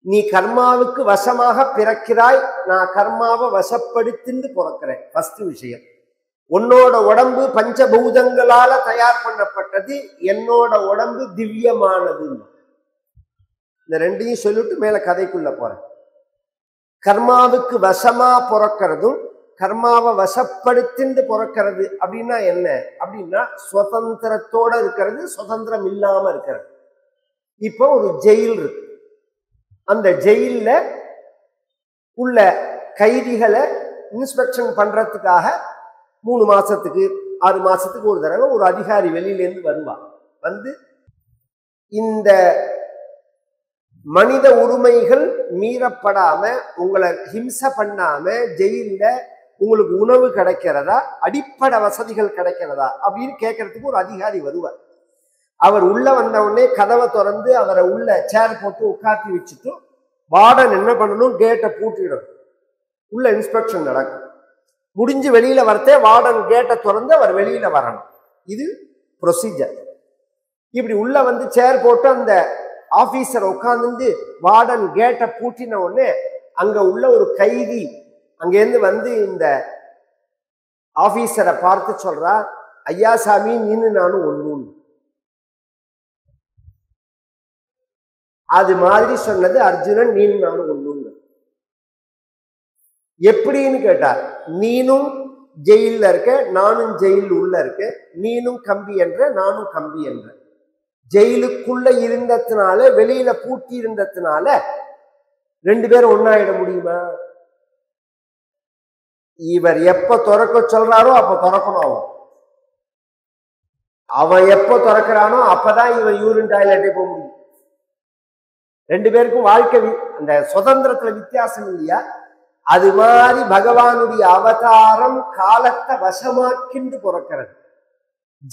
நீ கர்மாவுக்கு வசமாக பிறக்கிறாய், நான் கர்மாவை வசப்படுத்தின்னு பிறக்கிறேன். ஃபர்ஸ்ட் விஷயம். உன்னோட உடம்பு பஞ்சபூதங்களால தயார் பண்ணப்பட்டது, என்னோட உடம்பு திவ்யமானது. இந்த ரெண்டையும் சொல்லிட்டு மேல கதைக்குள்ள போறேன். கர்மாவுக்கு வசமா பிறக்கிறதும் கர்மாவை வசப்படுத்தின்னு பிறக்கிறது அப்படின்னா என்ன அப்படின்னா, சுதந்திரத்தோட இருக்கிறது, சுதந்திரம் இல்லாம இருக்கிறது. இப்போ ஒரு ஜெயில் இருக்கு. அந்த ஜெயில உள்ள கைதிகளை இன்ஸ்பெக்ஷன் பண்றதுக்காக 3 மாசத்துக்கு 6 மாசத்துக்கு ஒரு தடவை ஒரு அதிகாரி வெளியிலேருந்து வருவான். வந்து இந்த மனித உரிமைகள் மீறப்படாம, உங்களை ஹிம்சை பண்ணாம ஜெயில உங்களுக்கு உணவு கிடைக்கிறதா, அடிப்படை வசதிகள் கிடைக்கிறதா அப்படின்னு கேட்கறதுக்கு ஒரு அதிகாரி வருவார். அவர் உள்ள வந்த உடனே கதவை திறந்து அவரை உள்ள சேர் போட்டு உட்காத்தி வச்சுட்டு வார்டன் என்ன பண்ணணும், கேட்டை பூட்டிடணும். உள்ள இன்ஸ்பெக்ஷன் நடக்கும். முடிஞ்சு வெளியில வரத்தே வார்டன் கேட்டை திறந்து அவர் வெளியில வரணும். இது ப்ரொசீஜர். இப்படி உள்ள வந்து சேர் போட்டு அந்த ஆபீசர் உட்கார்ந்து வார்டன் கேட்டை பூட்டின உடனே அங்க உள்ள ஒரு கைதி அங்கேருந்து வந்து இந்த ஆபீசரை பார்த்து சொல்றா, ஐயா சாமி நீனு நானும் ஒண்ணு. அது மாதிரி சொன்னது அர்ஜுனன், நீனு நானும் ஒண்ணு. எப்படின்னு கேட்டார். நீனும் ஜெயில இருக்க, நானும் ஜெயில் உள்ள இருக்க. நீனும் கம்பி என்ற, நானும் கம்பி என்ற. ஜெயிலுக்குள்ள இருந்ததுனால, வெளியில பூட்டி இருந்ததுனால 2 பேரும் ஒன்னாயிட முடியுமா? இவர் எப்ப திறக்க சொல்றாரோ அப்ப திறக்கணும். அவன் எப்ப திறக்கிறானோ அப்பதான் இவன் யூரின் டாய்லெட்டே போக முடியும். 2 பேருக்கும் வாழ்க்கை அந்த சுதந்திரத்துல வித்தியாசம் இல்லையா? அது மாதிரி பகவானுடைய அவதாரம் காலத்தை வசமாக்கிண்டு பிறக்கிறது.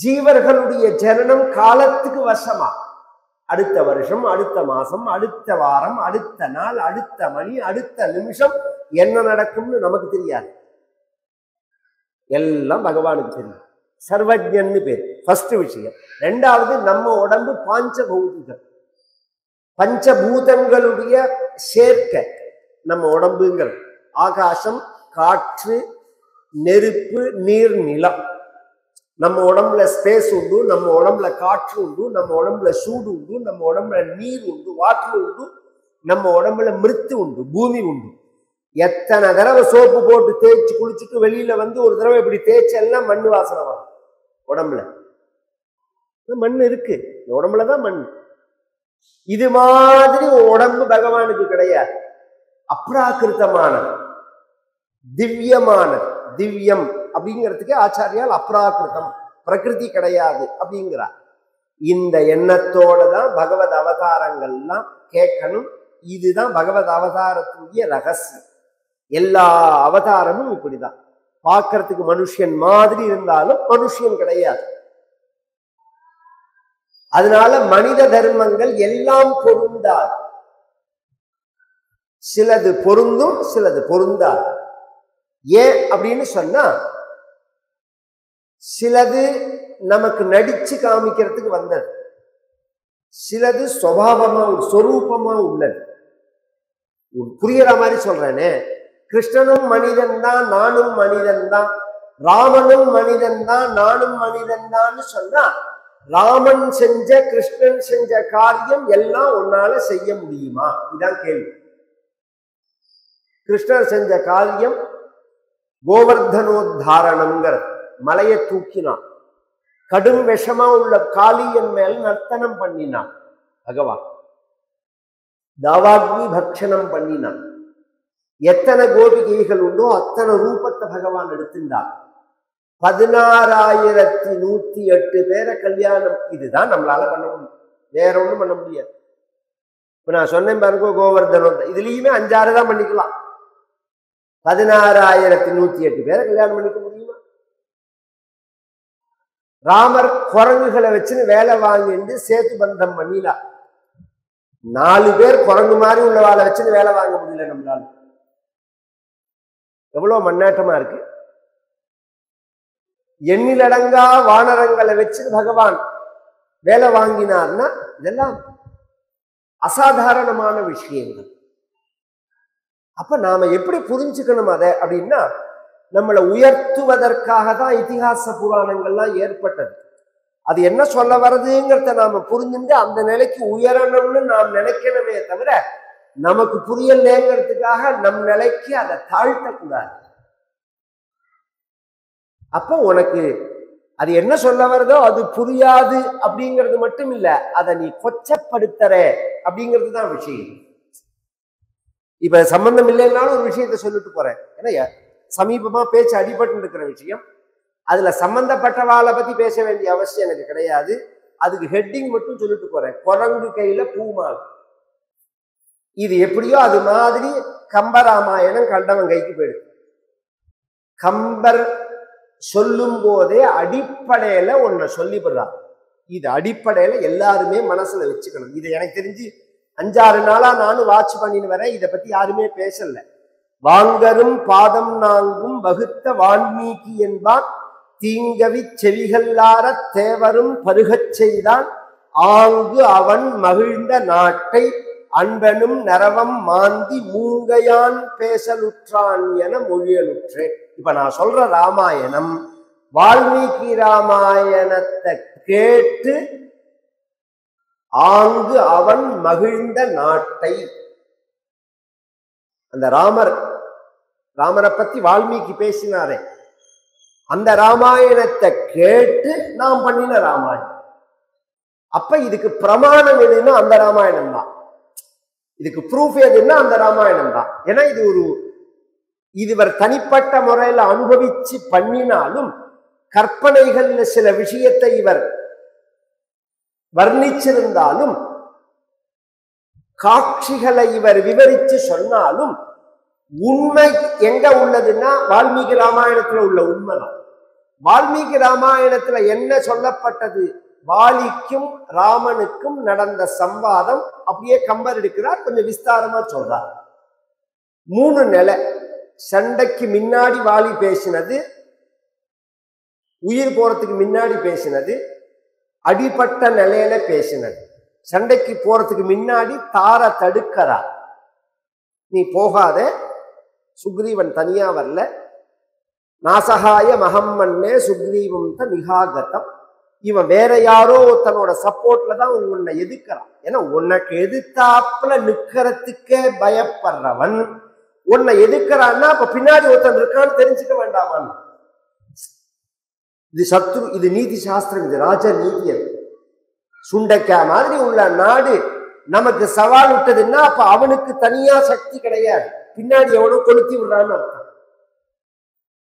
ஜீவர்களுடைய ஜனனம் காலத்துக்கு வசமா. அடுத்த வருஷம், அடுத்த மாசம், அடுத்த வாரம், அடுத்த நாள், அடுத்த மணி, அடுத்த நிமிஷம் என்ன நடக்கும்னு நமக்கு தெரியாது. எல்லாம் பகவானுக்கு தெரியும். சர்வஜன்னு பேர் ஃபர்ஸ்ட் விஷயம். 2வது, நம்ம உடம்பு பாஞ்சபூதங்கள், பஞ்சபூதங்களுடைய சேர்க்கை நம்ம உடம்புங்கிறது. ஆகாசம், காற்று, நெருப்பு, நீர், நிலம். நம்ம உடம்புல ஸ்பேஸ் உண்டு, நம்ம உடம்புல காற்று உண்டு, நம்ம உடம்புல சூடு உண்டு, நம்ம உடம்புல நீர் உண்டு, வாட்டர் உண்டு, நம்ம உடம்புல மிருத்து உண்டு, பூமி உண்டு. எத்தனை தடவை சோப்பு போட்டு தேய்ச்சி குளிச்சுட்டு வெளியில வந்து ஒரு தடவை இப்படி தேய்ச்செல்லாம் மண்ணு வாசனை வரும். உடம்புல மண் இருக்கு, உடம்புலதான் மண். இது மாதிரி உடம்பு பகவானுக்கு கிடையாது. அப்ராகிருத்தமானது, திவ்யமானது. திவ்யம் அப்படிங்கிறதுக்கு ஆச்சாரியால் அப்ராகிருத்தம், பிரகிருதி கிடையாது அப்படிங்கிறார். இந்த எண்ணத்தோட தான் பகவத் அவதாரங்கள்லாம் கேட்கணும். இதுதான் பகவத் அவதாரத்துடைய ரகசியம். எல்லா அவதாரமும் இப்படிதான். பார்க்கறதுக்கு மனுஷன் மாதிரி இருந்தாலும் மனுஷன் கிடையாது. அதனால மனித தர்மங்கள் எல்லாம் பொருந்தாது. சிலது பொருந்தும், சிலது பொருந்தாது. ஏன் அப்படின்னு சொன்னா, சிலது நமக்கு நடிச்சு காமிக்கிறதுக்கு வந்தது, சிலது சுபாவமா சொரூபமா உள்ளது. புரியற மாதிரி சொல்றேனே, கிருஷ்ணனும் மனிதன் தான், நானும் மனிதன் தான், ராமனும் மனிதன் தான், நானும் மனிதன் தான் சொன்னா, ராமன் செஞ்ச கிருஷ்ணன் செஞ்ச காரியம் எல்லாம் உன்னால செய்ய முடியுமா? இதான் கேள்வி. கிருஷ்ணர் செஞ்ச காரியம் கோவர்தனோத்தாரணம்ங்கிறது. மலையை தூக்கினான். கடும் விஷமா உள்ள காளியன் மேல் நர்த்தனம் பண்ணினான் பகவான். தாவாக்னி பக்ஷணம் பண்ணினான். எத்தனை கோபிகைகள் உண்டோ அத்தனை ரூபத்தை பகவான் எடுத்திருந்தார். 16,108 பேரை கல்யாணம். இதுதான் நம்மளால பண்ண முடியும், வேற ஒண்ணும் பண்ண முடியாது. இப்ப நான் சொன்னேன் பாருங்க, கோவர்தனம், இதுலயுமே 5-6 தான் பண்ணிக்கலாம். 16,108 பேரை கல்யாணம் பண்ணிக்க முடியுமா? ராமர் குரங்குகளை வச்சுன்னு வேலை வாங்கிட்டு சேத்து பந்தம் பண்ணினார். 4 பேர் குரங்கு மாதிரி உள்ளவாளை வச்சுன்னு வேலை வாங்க முடியல நம்மளால. எவ்வளவு மண்ணாட்டமா இருக்கு. எண்ணிலடங்கா வானரங்களை வச்சு பகவான் வேலை வாங்கினார்னா இதெல்லாம் அசாதாரணமான விஷயங்கள். அப்ப நாம எப்படி புரிஞ்சுக்கணும் அதை அப்படின்னா, நம்மளை உயர்த்துவதற்காக தான் இதிகாச புராணங்கள்லாம் ஏற்பட்டது. அது என்ன சொல்ல வருதுங்கிறத நாம புரிஞ்சுட்டு அந்த நிலைக்கு உயரணும்னு நாம் நினைக்கணுமே தவிர, நமக்கு புரியலேங்கிறதுக்காக நம் நிலைக்கு அதை தாழ்த்தக்கூடாது. அப்போ உனக்கு அது என்ன சொல்ல வருதோ அது புரியாது அப்படிங்கிறது மட்டும் இல்ல, அதை நீ கொச்சப்படுத்துற அப்படிங்கிறது தான் விஷயம். இப்ப சம்பந்தம் இல்லைன்னாலும் ஒரு விஷயத்த சொல்லிட்டு போறேன். ஏன்னா சமீபமா பேச்சு அடிபட்டு இருக்கிற விஷயம், அதுல சம்பந்தப்பட்டவாளை பத்தி பேச வேண்டிய அவசியம் எனக்கு கிடையாது. அதுக்கு ஹெட்டிங் மட்டும் சொல்லிட்டு போறேன். குரங்கு கையில பூமால். இது எப்படியோ அது மாதிரி கம்பராமாயணம் கண்டவன் கைக்கு போயிடுது. கம்பர் சொல்லும் போதே அடிப்படையில ஒன்ன சொல்லிவிடுறான். இது அடிப்படையில எல்லாருமே மனசுல வச்சுக்கணும். இது எனக்கு தெரிஞ்சு 5-6 நாளா நானும் வாட்ச் பண்ணின்னு வரேன். இதை பத்தி யாருமே பேசல. வாங்கரும் பாதம் நான்கும் வகுத்த வான்மீகி என்பான், தீங்கவி செவிகல்லார தேவரும் பருகச் செய்தான், ஆங்கு அவன் மகிழ்ந்த நாட்டை அன்பனும் நரவம் மாந்தி மூங்கையான் பேசலுற்றான் என மொழியலுற்றேன். இப்ப நான் சொல்ற ராமாயணம் வால்மீகி ராமாயணத்தை கேட்டு ஆங்கு அவன் மகிழ்ந்த நாட்டை, அந்த ராமரை பத்தி வால்மீகி பேசினாரே, அந்த ராமாயணத்தை கேட்டு நாம் பண்ணின ராமாயணம். அப்ப இதுக்கு பிரமாணம் எதுன்னா அந்த ராமாயணம் தான். இதுக்கு ப்ரூஃப் எதுன்னா அந்த ராமாயணம் தான். ஏன்னா இதுவர் தனிப்பட்ட முறையில அனுபவிச்சு பண்ணினாலும் கற்பனைகள்ல சில விஷயத்தை இவர் வர்ணிச்சிருந்தாலும் காட்சிகளை இவர் விவரிச்சு சொன்னாலும் உண்மை எங்க உள்ளதுன்னா வால்மீகி ராமாயணத்துல உள்ள உண்மைதான். வால்மீகி ராமாயணத்துல என்ன சொல்லப்பட்டது? வாலிக்கும் ராமனுக்கும் நடந்த சம்வாதம் அப்படியே கம்பர் எடுக்கிறார், கொஞ்சம் விஸ்தாரமா சொல்றார். 3 நிலை. சண்டைக்கு முன்னாடி வாலி பேசினது, உயிர் போறதுக்கு முன்னாடி பேசினது, அடிப்பட்ட நிலையில பேசினது. சண்டைக்கு போறதுக்கு முன்னாடி தார தடுக்கிறார், நீ போகாத, சுக்ரீவன் தனியா வரல, நாசகாய மகம்மன்னே சுக்ரீவம் த நிகாகதம், இவன் வேற யாரோ தன்னோட சப்போர்ட்ல தான் உன்னை எதிர்க்கிறான். ஏன்னா உனக்கு எதிர்த்தாப்புல நிக்கிறதுக்கே பயப்படுறவன் உன்னை எதிர்க்கிறான்னா அப்ப பின்னாடி ஒருத்தன் இருக்கான்னு தெரிஞ்சுக்க வேண்டாமான்னு. இது சத்ரு, இது நீதி சாஸ்திரம், இது ராஜ நீதி. அது சுண்டைக்கா மாதிரி உள்ள நாடு நமக்கு சவால் விட்டதுன்னா அப்ப அவனுக்கு தனியா சக்தி கிடையாது, பின்னாடி எவனோ கொளுத்தி விடுறான்னு அர்த்தம்.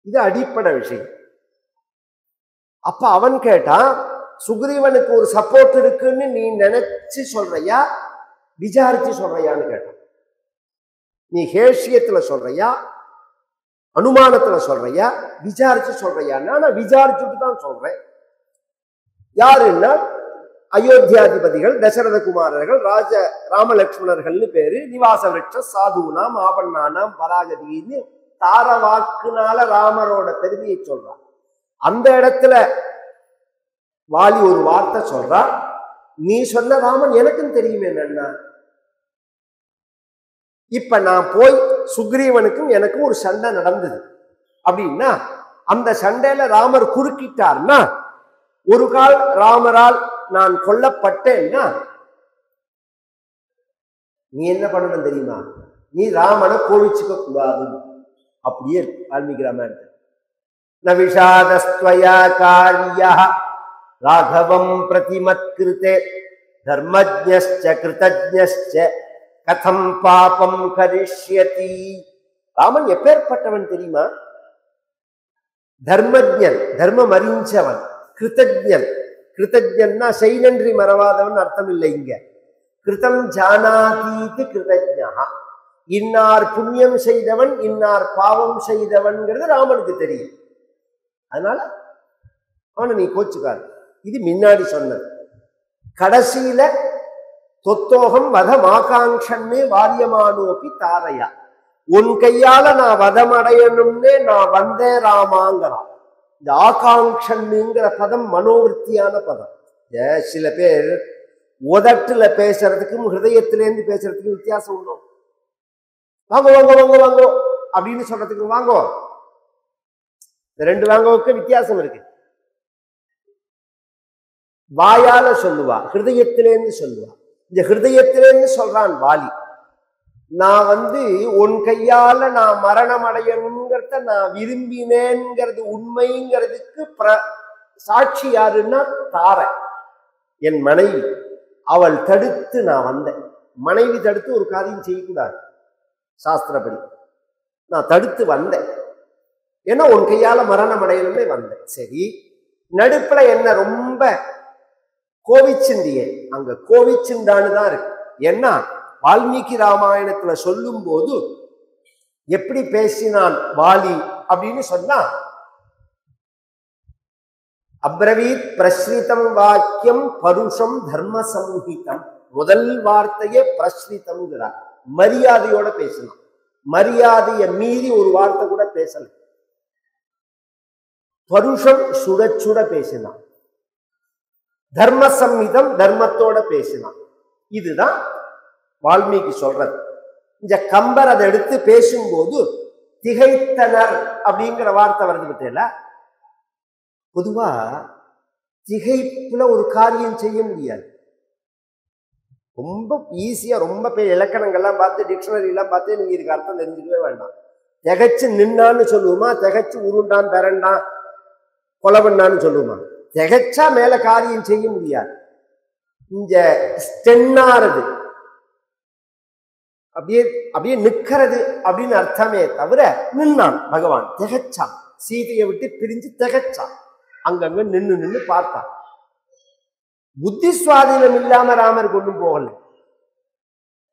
இது அடிப்படை விஷயம். அப்ப அவன் கேட்டான், சுக்ரீவனுக்கு ஒரு சப்போர்ட் இருக்குன்னு நீ நினைச்சு சொல்றியா, விசாரிச்சு சொல்றியான்னு கேட்டான். நீ ஹேஷியத்துல சொல்றியா, அனுமானத்துல சொல்றியா, விசாரிச்சு சொல்றியான்னா நான் விசாரிச்சுட்டு தான் சொல்றேன். யாருன்னா அயோத்தியாதிபதிகள், தசரத குமாரர்கள், ராமலட்சுமணர்கள்னு பேரு, நிவாச விருட்ச சாதுனாம் ஆபண்ணானாம் பராகதின்னு தார வாக்குனால ராமரோட பெருமையை சொல்றான். அந்த இடத்துல வாலி ஒரு வார்த்தை சொல்றான், நீ சொன்ன ராமன் எனக்கும் தெரியுமே நன்னா. இப்ப நான் போய் சுக்ரீவனுக்கும் எனக்கும் ஒரு சண்டை நடந்தது அப்படின்னா அந்த சண்டையில ராமர் குறுக்கிட்டார்னா, ஒரு கால் ராமரால் நான் கொல்லப்பட்டேன்னா நீ என்ன பண்ணணும் தெரியுமா? நீ ராமனை கோவிச்சுக்க கூடாது. அப்படியே வால்மீகி ராமாயணம். நவிஷாதஸ்த்வயா காரியः ராகவம் பிரதிமத்கிருதே தர்மஜ்ஞஸ்ச கிருதஜ்ஞஸ்ச கதம் பாபம் கரிஷ்யதி. ராமன் எப்பேற்பட்டவன் தெரியுமா? தர்மஜ்ஞன், தர்மம் அறிஞ்சவன். கிருதஜ்ஞன், கிருதஜ்ஞன்னா செய் நன்றி மறவாதவன் அர்த்தம் இல்லை இங்க. கிருதம் ஜானாதீதி கிருதஜ்ஞா, இன்னார் புண்ணியம் செய்தவன் இன்னார் பாவம் செய்தவன்கிறது ராமனுக்கு தெரியும். அதனால அவனை நீ கோச்சுக்காது. இது முன்னாடி சொன்னது. கடைசியில தொத்தோகம் வதம் ஆகாங்ஷன்னு வாரியமானோப்பி தாரையா, உன் கையால நான் வதமடையணும்னே நான் வந்தேன் ராமாங்கிறான். இந்த ஆகாங்ஷன்னுங்கிற பதம் மனோவிருத்தியான பதம். சில பேர் உதட்டுல பேசுறதுக்கும் ஹிருதயத்திலேருந்து பேசுறதுக்கும் வித்தியாசம் உண்டோ? வாங்கோ வாங்கோ வாங்கோ வாங்கோ அப்படின்னு சொல்றதுக்கு வாங்கோ, இந்த ரெண்டு வாங்கோவுக்கு வித்தியாசம் இருக்கு. வாயால சொல்லுவா, ஹிருதயத்திலேருந்து சொல்லுவா. இந்த ஹிருதயத்திலேருந்து சொல்றான் வாலி, நான் உன் கையால நான் மரணம் அடையணுங்கிறத நான் விரும்பினேங்கிறது உண்மைங்கிறதுக்கு சாட்சி யாருன்னா தாரை, என் மனைவி. அவள் தடுத்து நான் வந்தேன். மனைவி தடுத்து ஒரு காரியம் செய்யக்கூடாது சாஸ்திரப்படி. நான் தடுத்து வந்தேன், ஏன்னா உன் கையால மரணம் அடையணும்னே வந்தேன். சரி, நடுப்புல என்ன ரொம்ப கோவிச்சுண்டியே, அங்க கோவிச்சுண்டான்னு தான் இருக்கு. ஏன்னா வால்மீகி ராமாயணத்துல சொல்லும் போது எப்படி பேசினான் வாலி அப்படின்னு சொன்னா, அப்ரவீத் பிரஸ்ரிதம் வாக்கியம் பருஷம் தர்ம சம்ஹிதம். முதல் வார்த்தையே பிரஸ்ரிதம்ங்கிறார், மரியாதையோட பேசலாம். மரியாதையை மீறி ஒரு வார்த்தை கூட பேசல. பருஷம் சுட சுட பேசினான், தர்ம சம்ஹிதம் தர்மத்தோட பேசினான். இதுதான் வால்மீகி சொல்றது. இந்த கம்பர் அதை எடுத்து பேசும்போது திகைத்தனர் அப்படிங்கிற வார்த்தை வருது பத்தியில. பொதுவா திகைப்புல ஒரு காரியம் செய்ய முடியாது. ரொம்ப ஈஸியா, ரொம்ப இலக்கணங்கள்லாம் பார்த்து டிக்ஷனரி எல்லாம் பார்த்து நீங்க இதுக்கு அர்த்தம் தெரிஞ்சுக்கவே வேண்டாம். திகைச்சு நின்னான்னு சொல்லுவோமா, திகைச்சு உருண்டான் பெறண்டான் கொலவண்ணான்னு சொல்லுவோமா? திகைச்சா மேல காரியம் செய்ய முடியாது. இந்த ஸ்டென்னாறது அப்படியே அப்படியே நிக்கிறது அப்படின்னு அர்த்தமே தவிர, நின்னான் பகவான், திகைச்சான், சீதையை விட்டு பிரிஞ்சு திகைச்சான், அங்கங்க நின்று நின்று பார்த்தான். புத்தி சுவாதீனம் இல்லாம ராமர் கொண்டும் போகல.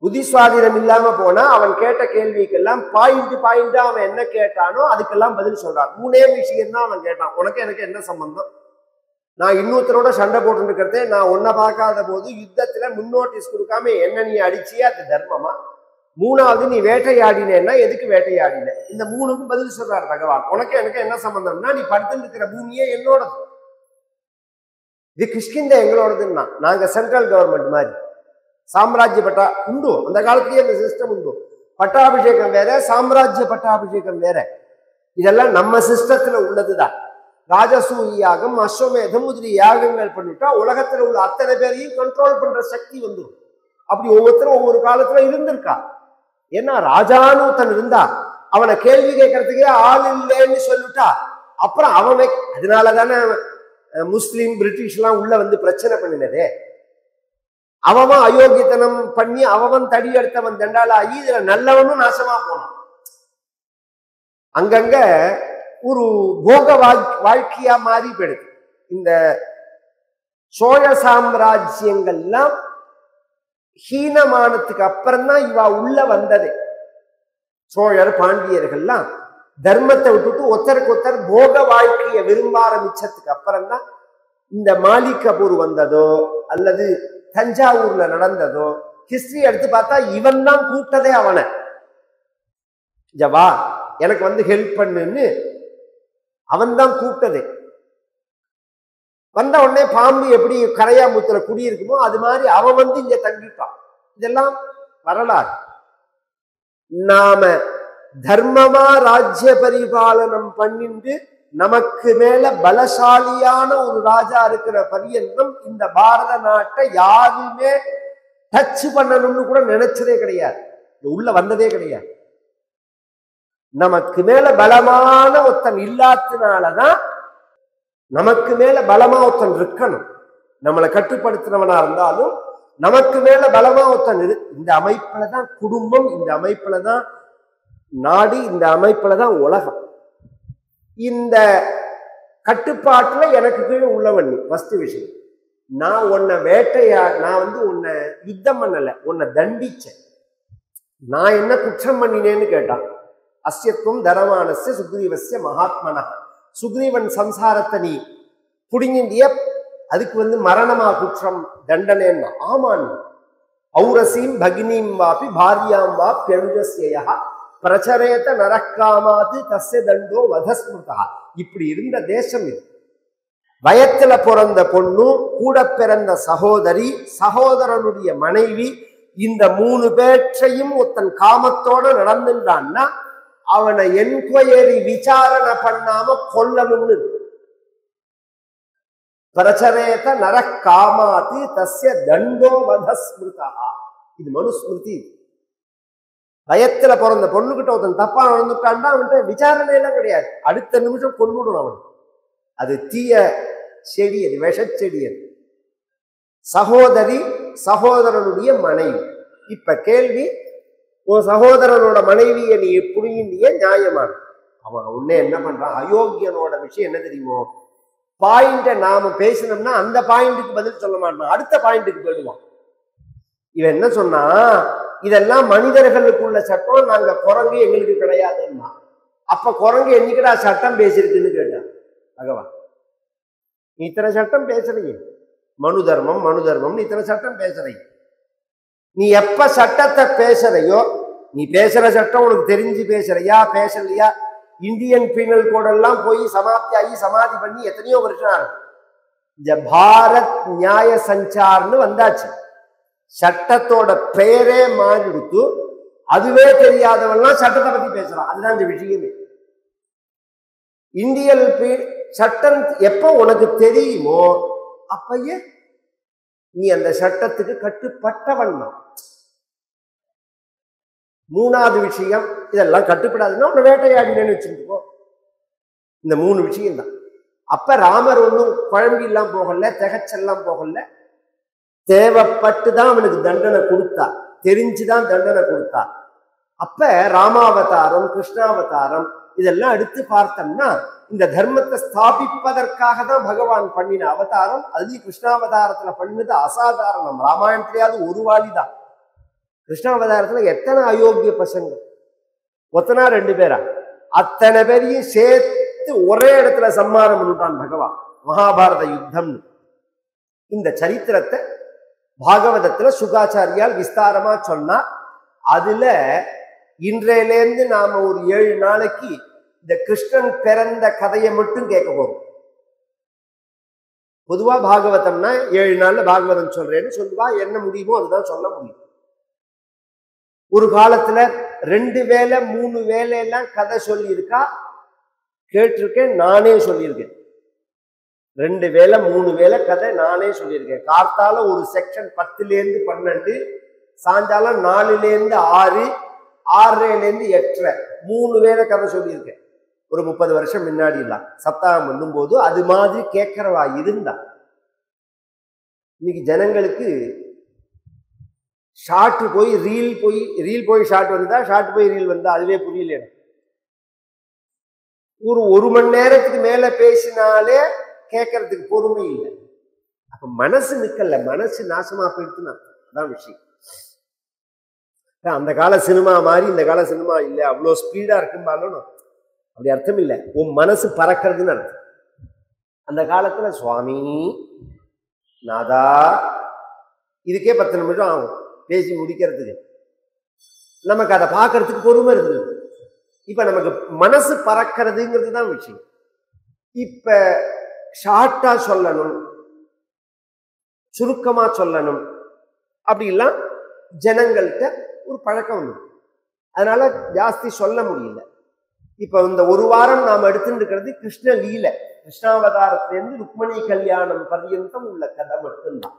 புத்தி சுவாதீனம் இல்லாம போனா அவன் கேட்ட கேள்விக்கெல்லாம் பாயிண்டா அவன் என்ன கேட்டானோ அதுக்கெல்லாம் பதில் சொல்றான். மூணே விஷயம் தான் அவன் கேட்டான், உனக்கு எனக்கு என்ன சம்பந்தம்? நான் இன்னொருத்தரோட சண்டை போட்டு இருக்கிறதே, நான் உன்னை பார்க்காத போது யுத்தத்துல முன்னோட்டீஸ் கொடுக்காம என்ன நீ அடிச்சியா, அது தர்மமா? மூணாவது, நீ வேட்டையாடினேன்னா எதுக்கு வேட்டையாடின? இந்த மூணுக்கும் பதில் சொல்றாரு பகவான். உனக்கு எனக்கு என்ன சம்பந்தம்னா, நீ படுத்து இருக்கிற பூமியே என்னோடது, இது கிஷ்கிந்த எங்களோடதுன்னா. நாங்க சென்ட்ரல் கவர்மெண்ட் மாதிரி சாம்ராஜ்ய பட்டா உண்டு, அந்த காலத்திலேயே அந்த சிஸ்டம் உண்டு. பட்டாபிஷேகம் வேற, சாம்ராஜ்ய பட்டாபிஷேகம் வேற. இதெல்லாம் நம்ம சிஸ்டத்துல உள்ளதுதான். ராஜசூய யாகம், அஸ்வமேதம் முதலிய யாகங்கள் பண்ணிட்டா உலகத்துல உள்ள அத்தனை பேரையும் கண்ட்ரோல் பண்ற சக்தி வந்துடும். அப்படி ஒவ்வொருத்தரும் ஒவ்வொரு காலத்துல இருந்திருக்கா. ஏன்னா ராஜான்னு ஒருத்தன் இருந்தா அவனை கேள்வி கேட்கறதுக்கே ஆள் இல்லைன்னு சொல்லிட்டா அப்புறம் அவன், அதனாலதானே முஸ்லீம் பிரிட்டிஷ் எல்லாம் உள்ள பிரச்சனை பண்ணினதே. அவன் அயோக்கியத்தனம் பண்ணி அவன் தடி எடுத்தவன் தண்டாலாகி இதுல நல்லவனும் நாசமா போனான். அங்கங்க ஒரு போக வாழ்க்கையா மாறி போயிடுது. இந்த சோழ சாம்ராஜ்யங்கள்லாம் ஹீனமானத்துக்கு அப்புறம் தான் இவா உள்ள வந்தது. சோழர் பாண்டியர்கள்லாம் தர்மத்தை விட்டுட்டு ஒருத்தருக்கு ஒருத்தர் போக வாழ்க்கையை விரும்ப ஆரம்பிச்சதுக்கு அப்புறம் தான் இந்த மாலிக் கபூர் வந்ததோ அல்லது தஞ்சாவூர்ல நடந்ததோ ஹிஸ்டரி எடுத்து பார்த்தா இவன் தான் கூப்பிட்டதே அவனை. ஜவா எனக்கு ஹெல்ப் பண்ணுன்னு அவன் தான் கூப்பிட்டதே. வந்த உடனே பாம்பு எப்படி கரையாமுத்துல குடியிருக்குமோ அது மாதிரி அவன் இங்க தங்கிட்டான். இதெல்லாம் வரலாறு. நாம தர்மமா ராஜ்ய பரிபாலனம் பண்ணிட்டு நமக்கு மேல பலசாலியான ஒரு ராஜா இருக்கிற பரியந்தம் இந்த பாரத நாட்டை யாருமே டச் பண்ணணும்னு கூட நினைச்சதே கிடையாது, உள்ள வந்ததே கிடையாது. நமக்கு மேல பலமான ஒருத்தன் இல்லாதனாலதான் நமக்கு மேல பலமா ஒருத்தன் இருக்கணும். நம்மளை கட்டுப்படுத்தினவனா இருந்தாலும் நமக்கு மேல பலமா ஒருத்தன் இந்த அமைப்புலதான் குடும்பம், இந்த அமைப்புலதான் நாடு, இந்த அமைப்புலதான் உலகம். இந்த கட்டுப்பாட்டுல எனக்கு கீழே உள்ளவன் நீ. ஃபர்ஸ்ட் விஷயம், நான் உன்னை நான் உன்னை யுத்தம் பண்ணல, உன்னை தண்டிச்சேன். நான் என்ன குற்றம் பண்ணினேன்னு கேட்டான். அஸ்யத்துவம் தரமானஸ்ய சுக்ரீவஸ்ய மகாத்மனா. சுக்ரீவன் சம்சாரத்தை நீ புடிங்கிய அதுக்கு மரணமா குற்றம் தண்டனைன்னா? ஆமான். ஔரசீம் பகினீம் வாபி பாரியாம் வா பியனுஜஸ்யா பிரச்சரேத நரக்காமாது தஸ்ய தண்டோ வதஸ்மிருதா. இப்படி இருந்த தேசம் இது. வயத்துல பிறந்த பொண்ணு, கூட பிறந்த சகோதரி, சகோதரனுடைய மனைவி, இந்த 3 பேற்றையும் ஒருத்தன் காமத்தோட நடந்துட்டான்னா அவனை என்கொயரி விசாரணை பண்ணாம கொல்லணும்னு. பிரச்சரேத நர காமாதி தஸ்ய தண்டோ வதஸ்மிருதா. இது மனுஸ்மிருதி. வயத்துல பிறந்த பொண்ணுகிட்ட ஒருத்தன் தப்பா நடந்துட்டான்னா அவன்கிட்ட விசாரணை எல்லாம் கிடையாது, அடுத்த நிமிஷம் கொன்னுடும் அவன். அது தீய செடி, அது விஷச்செடி. அது சகோதரி, சகோதரனுடைய மனைவி. இப்ப கேள்வி, உன் சகோதரனோட மனைவியை நீ புரியுண்டிய நியாயமான? அவன் உன்ன என்ன பண்றான்? அயோக்கியனோட விஷயம் என்ன தெரியுமோ, பாயிண்ட நாம பேசினோம்னா அந்த பாயிண்ட்டுக்கு பதில் சொல்ல மாட்டான், அடுத்த பாயிண்ட்டுக்கு போயிடுவான். இவன் என்ன சொன்னா, இதெல்லாம் மனிதர்களுக்குள்ள சட்டம், நாங்க குரங்கு எங்களுக்கு கிடையாதுன்னா. அப்ப குரங்கு என்னைக்குடா சட்டம் பேசிருக்குன்னு கேட்டான் பகவான். நீ இத்தனை சட்டம் பேசுறீங்க, மனு தர்மம் மனு தர்மம் இத்தனை சட்டம் பேசுறீங்க. நீ எப்ப சட்டத்தை பேசுறையோ, நீ பேசுற சட்டம் உனக்கு தெரிஞ்சு பேசுறியா பேசலையா? இந்தியன் பீனல் கோடெல்லாம் போய் சமாப்தி ஆகி சமாதி பண்ணி எத்தனையோ வருஷம் ஆகும். இந்த பாரத் நியாய சஞ்சார்னு வந்தாச்சு. சட்டத்தோட பெயரே மாறிடுத்து, அதுவே தெரியாதவெல்லாம் சட்டத்தை பத்தி பேசுறான். அதுதான் இந்த விஷயமே. இந்தியன் சட்டம் எப்ப உனக்கு தெரியுமோ அப்பயே நீ அந்த சட்டத்துக்கு கட்டுப்பட்டவன். 3வது விஷயம், இதெல்லாம் கட்டுப்படாதுன்னா உன்னை வேட்டையாடினு வச்சுக்கோ. இந்த 3 விஷயம் தான். அப்ப ராமர் ஒன்றும் குழம்பு எல்லாம் போகல, திகச்செல்லாம் போகல, தேவைப்பட்டு தான் அவனுக்கு தண்டனை கொடுத்தா, தெரிஞ்சுதான் தண்டனை கொடுத்தா. அப்ப ராமாவதாரம், கிருஷ்ணாவதாரம் இதெல்லாம் எடுத்து பார்த்தோம்னா இந்த தர்மத்தை ஸ்தாபிப்பதற்காக தான் பகவான் பண்ணின அவதாரம். அதுலயும் கிருஷ்ணாவதாரத்துல பண்ணது அசாதாரணம். ராமாயணத்திலேயாவது ஒரு வாலிதான். கிருஷ்ணாவதாரத்துல எத்தனை அயோக்கிய பசங்க, ஒத்தனா 2 பேரா, அத்தனை பேரையும் சேர்த்து ஒரே இடத்துல சம்மாரம் பண்ணிட்டான் பகவான். மகாபாரத யுத்தம். இந்த சரித்திரத்தை பாகவதத்துல சுகாச்சாரியால் விஸ்தாரமா சொன்னா, அதுல இன்றையிலேருந்து நாம ஒரு 7 நாளைக்கு இந்த கிருஷ்ணன் பிறந்த கதையை மட்டும் கேட்க போறோம். பொதுவா பாகவதம்னா 7 நாள்ல பாகவதம் சொல்றேன்னு சொல்லுவா. என்ன முடியுமோ அதுதான் சொல்ல முடியும். ஒரு காலத்துல 2 வேளை 3 வேளை எல்லாம் கதை சொல்லியிருக்கா, கேட்டிருக்கேன், நானே சொல்லியிருக்கேன். 2 வேளை 3 வேளை கதை நானே சொல்லியிருக்கேன். கார்த்தால ஒரு செக்ஷன் 10லேருந்து 12, சாயங்காலம் 4லேருந்து 6, 6லேருந்து 8, 3 வேளை கதை சொல்லியிருக்கேன். ஒரு 30 வருஷம் முன்னாடி எல்லாம் சப்தாகம் பண்ணும் போது அது மாதிரி கேட்கிறவா இருந்தா. இன்னைக்கு ஜனங்களுக்கு ஷார்ட் போய் ரீல் போய் ஷார்ட் வந்தா, ஷார்ட் போய் ரீல் வந்தா, அதுவே புரியல. ஒரு மணி நேரத்துக்கு மேல பேசினாலே கேட்கறதுக்கு பொறுமை இல்லை. அப்ப மனசு நிக்கல, மனசு நாசமா போயிடுச்சுன்னா அதான் விஷயம். அந்த கால சினிமா மாதிரி இந்த கால சினிமா இல்லை, அவ்வளோ ஸ்பீடா இருக்கும்பாலும் அப்படி அர்த்தம் இல்லை. உன் மனசு பறக்கிறதுன்னு அர்த்தம். அந்த காலத்துல சுவாமி நாதா இதுக்கே 10 நிமிஷம் ஆகும் பேசி முடிக்கிறதுக்கு. நமக்கு அதை பார்க்கறதுக்கு பொறுமை இருக்குது. இப்ப நமக்கு மனசு பறக்கிறதுங்கிறது தான் விஷயம். இப்ப ஷார்ட்டா சொல்லணும், சுருக்கமா சொல்லணும், அப்படிலாம் ஜனங்கள்கிட்ட ஒரு பழக்கம் உண்டு. அதனால ஜாஸ்தி சொல்ல முடியல. இப்ப இந்த ஒரு வாரம் நாம் எடுத்துட்டு இருக்கிறது கிருஷ்ண லீல, கிருஷ்ணாவதாரத்திலிருந்து ருக்மணி கல்யாணம் பர்யந்தம் உள்ள கதை மட்டும்தான்.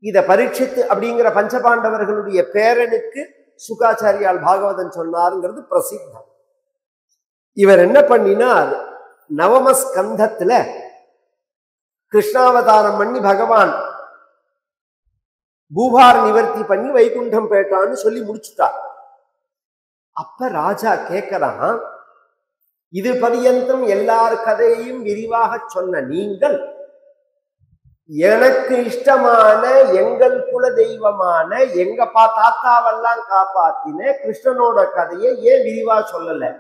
இத பரீட்சித்து அப்படிங்கிற பஞ்சபாண்டவர்களுடைய பேரனுக்கு சுகாச்சாரியால் பாகவதன் சொன்னாருங்கிறது பிரசித்தம். இவர் என்ன பண்ணினார், நவம ஸ்கந்தத்துல கிருஷ்ணாவதாரம் பண்ணி பகவான் பூபார நிவர்த்தி பண்ணி வைகுண்டம் பேட்டான்னு சொல்லி முடிச்சுட்டார். அப்ப ராஜா கேட்கிறான், இது பரியந்தம் எல்லார் கதையையும் விரிவாக சொன்ன நீங்கள் எனக்கு இஷ்டமான எங்கள் குல தெய்வமான எங்க தாத்தாவெல்லாம் காப்பாத்தின கிருஷ்ணனோட கதையை ஏன் விரிவா சொல்லல?